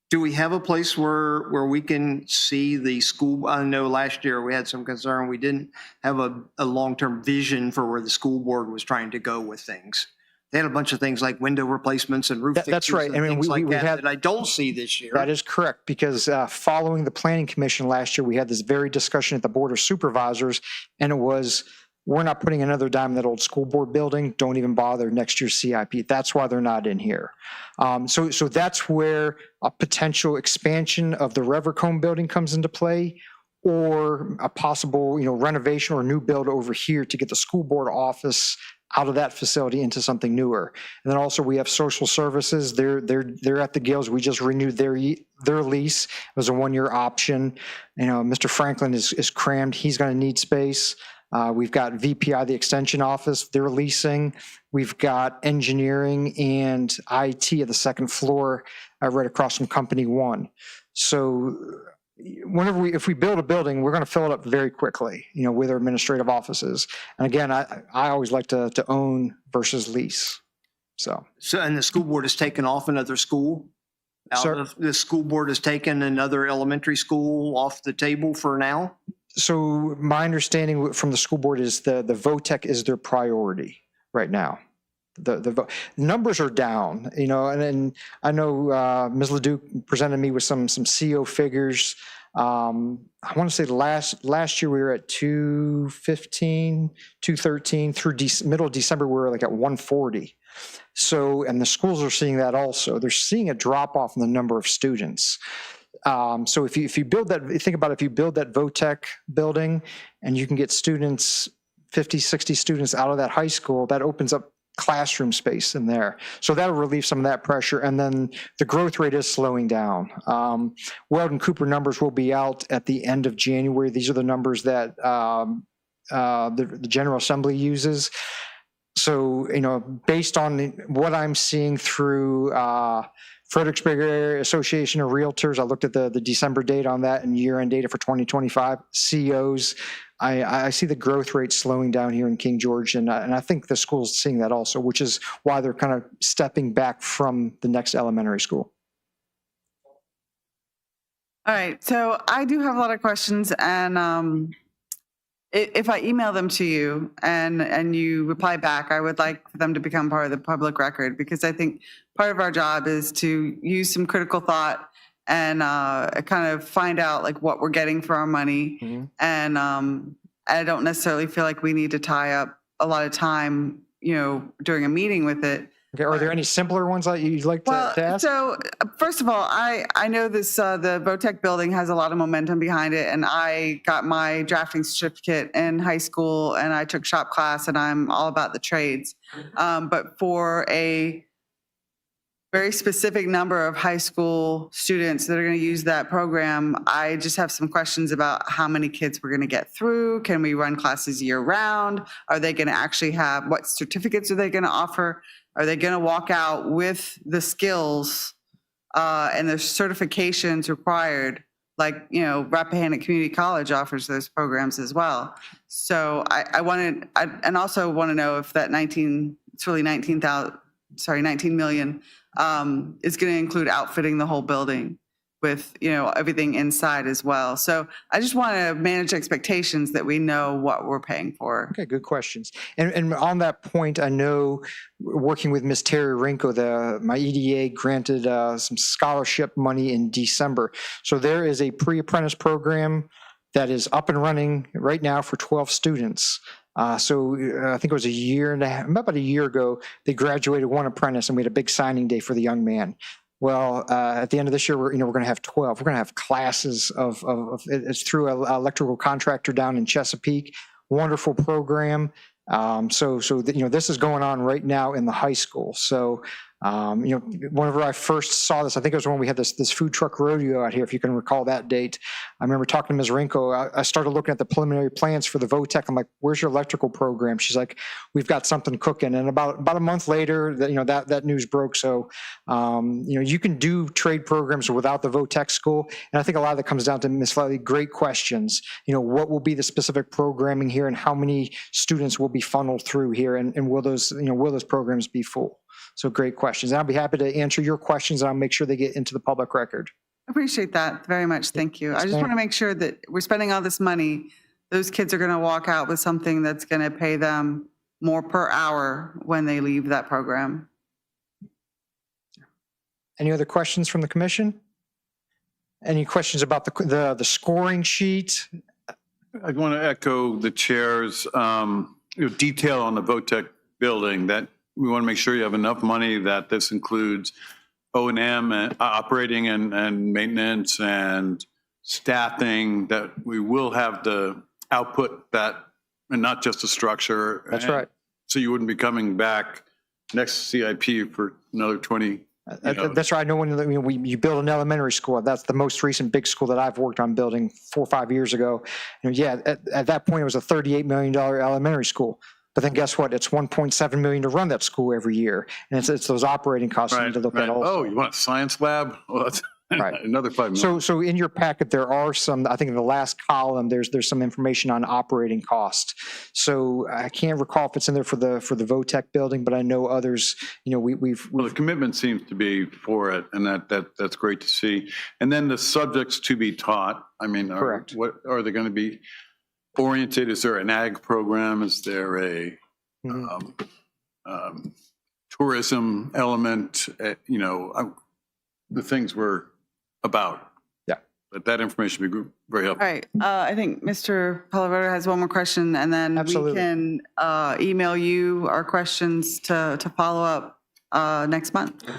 Do we have a place where we can see the school? I know last year we had some concern. We didn't have a long-term vision for where the school board was trying to go with things. They had a bunch of things like window replacements and roof That's fixtures right. and I mean, things like we that had- that I don't see this year. That is correct, because following the Planning Commission last year, we had this very discussion at the Board of Supervisors, and it was, we're not putting another dime in that old school board building. Don't even bother next year's CIP. That's why they're not in here. So that's where a potential expansion of the Revercombe building comes into play, or a possible, renovation or new build over here to get the school board office out of that facility into something newer. And then also we have social services. They're at the gills. We just renewed their lease. It was a 1-year option. Mr. Franklin is crammed. He's going to need space. We've got VPI, the extension office, they're leasing. We've got engineering and IT at the second floor, right across from Company 1. So if we build a building, we're going to fill it up very quickly, with our administrative offices. And again, I always like to own versus lease. So And the school board has taken off another school? The school board has taken another elementary school off the table for now? So my understanding from the school board is the VOTEC is their priority right now. The numbers are down, and I know Ms. Leduc presented me with some CO figures. I want to say last year we were at 215, 213 through middle of December. We were like at 140. So, and the schools are seeing that also. They're seeing a drop off in the number of students. So if you build that, think about if you build that VOTEC building and you can get students, 50, 60 students out of that high school, that opens up classroom space in there. So that'll relieve some of that pressure. And then the growth rate is slowing down. Weldon Cooper numbers will be out at the end of January. These are the numbers that the General Assembly uses. So, based on what I'm seeing through Fredericksburg Area Association of Realtors, I looked at the December data on that and year-end data for 2025 COs. I see the growth rate slowing down here in King George, and I think the school's seeing that also, which is why they're kind of stepping back from the next elementary school. All right, so I do have a lot of questions, and if I email them to you and you reply back, I would like them to become part of the public record, because I think part of our job is to use some critical thought and kind of find out like what we're getting for our money. Mm-hmm. And I don't necessarily feel like we need to tie up a lot of time, during a meeting with it. Okay, are there any simpler ones that you'd like to ask? So first of all, I know this, the VOTEC building has a lot of momentum behind it, and I got my drafting certificate in high school, and I took shop class, and I'm all about the trades. But for a very specific number of high school students that are going to use that program. I just have some questions about how many kids we're going to get through. Can we run classes year round? Are they going to actually have, what certificates are they going to offer? Are they going to walk out with the skills and the certifications required? Like, you know, Rappahannock Community College offers those programs as well. So I also want to know if that 19 million is going to include outfitting the whole building with, you know, everything inside as well. So I just want to manage expectations that we know what we're paying for. Okay, good questions. And on that point, I know working with Ms. Terry Rinko, my EDA granted some scholarship money in December. So there is a pre-apprentice program that is up and running right now for 12 students. So I think it was about a year ago, they graduated one apprentice and we had a big signing day for the young man. Well, at the end of this year, we're going to have 12. We're going to have classes it's through an electrical contractor down in Chesapeake. Wonderful program. This is going on right now in the high school. So, whenever I first saw this, I think it was when we had this food truck rodeo out here, if you can recall that date. I remember talking to Ms. Rinko. I started looking at the preliminary plans for the VOTEC. I'm like, where's your electrical program? She's like, we've got something cooking. And about a month later, that news broke. So, you can do trade programs without the VOTEC school. And I think a lot of that comes down to Ms. Flatley, great questions. What will be the specific programming here and how many students will be funneled through here? And will those programs be full? So great questions. And I'll be happy to answer your questions and I'll make sure they get into the public record. I appreciate that very much. Thank you. I just want to make sure that we're spending all this money. Those kids are going to walk out with something that's going to pay them more per hour when they leave that program. Any other questions from the commission? Any questions about the scoring sheet? I want to echo the chair's detail on the VOTEC building, that we want to make sure you have enough money that this includes O&M and operating and maintenance and staffing, that we will have the output that, and not just the structure. That's right. So you wouldn't be coming back next CIP for another 20. That's right. I know when you build an elementary school, that's the most recent big school that I've worked on building 4 or 5 years ago. At that point, it was a $38 million elementary school. But then guess what? It's $1.7 million to run that school every year. And it's those operating costs you need to look at also. Oh, you want a science lab? Well, that's another $5 million. So in your packet, there are some, I think in the last column, there's some information on operating costs. So I can't recall if it's in there for the VOTEC building, but I know others, Well, the commitment seems to be for it, and that's great to see. And then the subjects to be taught, Correct. What are they going to be oriented? Is there an ag program? Is there a tourism element? The things we're about. Yeah. But that information would be very helpful. All right. I think Mr. Pallavero has one more question, and then Absolutely. we can email you our questions to follow up next month. I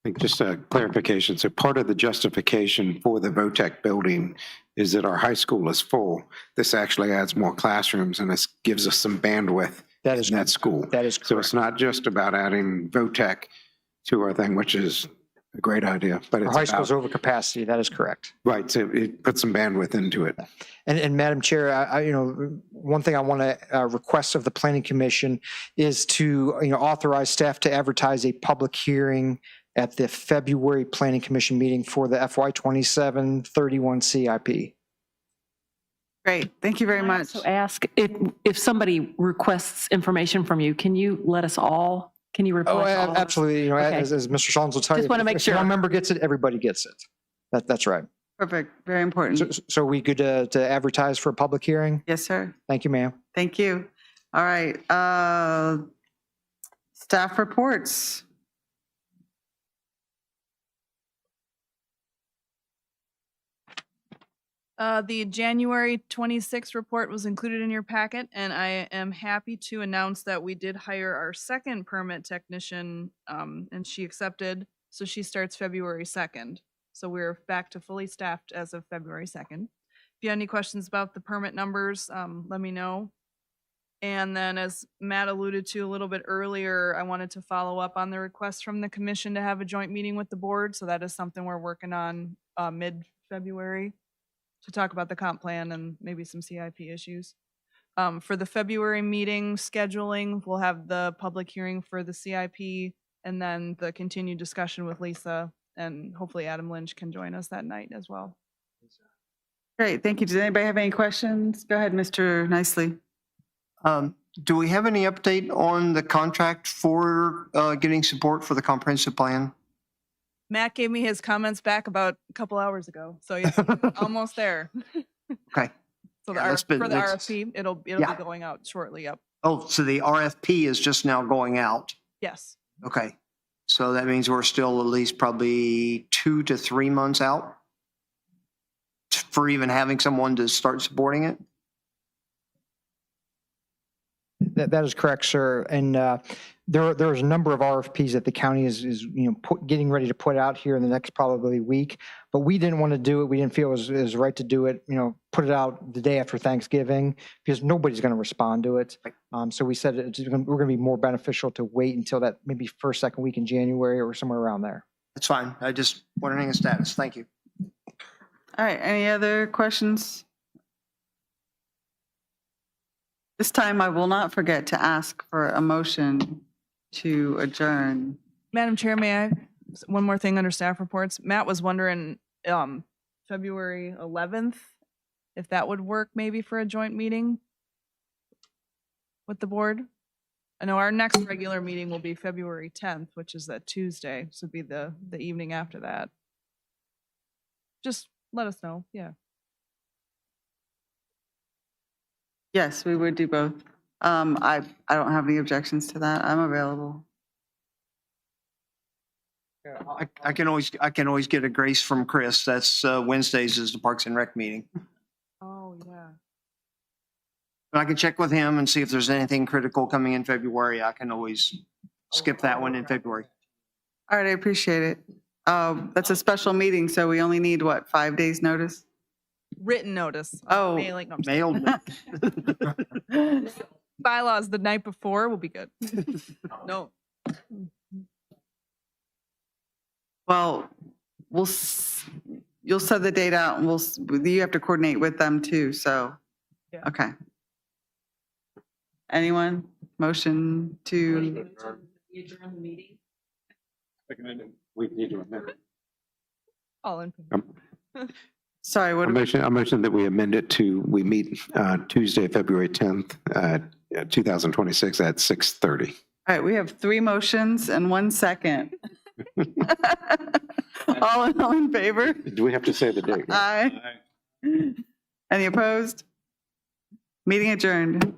think just a clarification. So part of the justification for the VOTEC building is that our high school is full. This actually adds more classrooms and this gives us some bandwidth in that school. That is So correct. it's not just about adding VOTEC to our thing, which is a great idea, but Our it's high school's about, over capacity. That is correct. right. So it puts some bandwidth into it. And Madam Chair, one thing I want to request of the Planning Commission is to, authorize staff to advertise a public hearing at the February Planning Commission meeting for the FY27-31 CIP. Great. Thank you very much. So ask if somebody requests information from you, can you let us all? Can you reply? Oh, to all of us? absolutely. Okay. As Mr. Stallings will tell you. Just wanna make if sure. one member gets it, everybody gets it. That's right. Perfect. Very important. So we good to advertise for a public hearing? Yes, sir. Thank you, ma'am. Thank you. All right. Staff reports. The January 26th report was included in your packet, and I am happy to announce that we did hire our second permit technician, and she accepted, so she starts February 2nd. So we're back to fully staffed as of February 2nd. If you have any questions about the permit numbers, let me know. And then as Matt alluded to a little bit earlier, I wanted to follow up on the request from the commission to have a joint meeting with the board. So that is something we're working on mid-February to talk about the comp plan and maybe some CIP issues. For the February meeting scheduling, we'll have the public hearing for the CIP and then the continued discussion with Lisa, and hopefully Adam Lynch can join us that night as well. Great, thank you. Does anybody have any questions? Go ahead, Mr. Nicely. Do we have any update on the contract for getting support for the comprehensive plan? Matt gave me his comments back about a couple hours ago, so yeah, almost there. Okay. So Yeah, that's been- for the that's- RFP, it'll Yeah. be going out shortly. Yep. Oh, so the RFP is just now going out. Yes. Okay. So that means we're still at least probably 2 to 3 months out for even having someone to start supporting it? That is correct, sir. And there's a number of RFPs that the county is getting ready to put out here in the next probably week. But we didn't want to do it. We didn't feel it was right to do it, put it out the day after Thanksgiving because nobody's going to respond to it. So we said we're going to be more beneficial to wait until that maybe first, second week in January or somewhere around there. That's fine. I just wondering the status. Thank you. All right, any other questions? This time I will not forget to ask for a motion to adjourn. Madam Chair, may I? One more thing under staff reports. Matt was wondering, February 11th, if that would work maybe for a joint meeting with the board. I know our next regular meeting will be February 10th, which is that Tuesday, so it'd be the evening after that. Just let us know, yeah. Yes, we would do both. I don't have any objections to that. I'm available. I can always get a grace from Chris. That's Wednesdays is the Parks and Rec meeting. Oh, yeah. And I can check with him and see if there's anything critical coming in February. I can always skip that one in February. All right, I appreciate it. That's a special meeting, so we only need, 5 days' notice? Written notice. Oh. Mailing, no, I'm just Mailed. bylaws the night before will be good. No. Well, you'll set the date out and you have to coordinate with them too, so. Yeah. Okay. Anyone? Motion to, Adjourn the meeting? We need to amend it. All in. sorry, I what, motion that we amend it to, we meet Tuesday, February 10th, 2026 at 6:30. all right, we have 3 motions and 1 second. All in favor? Do we have to say the date? Aye. Any opposed? Meeting adjourned.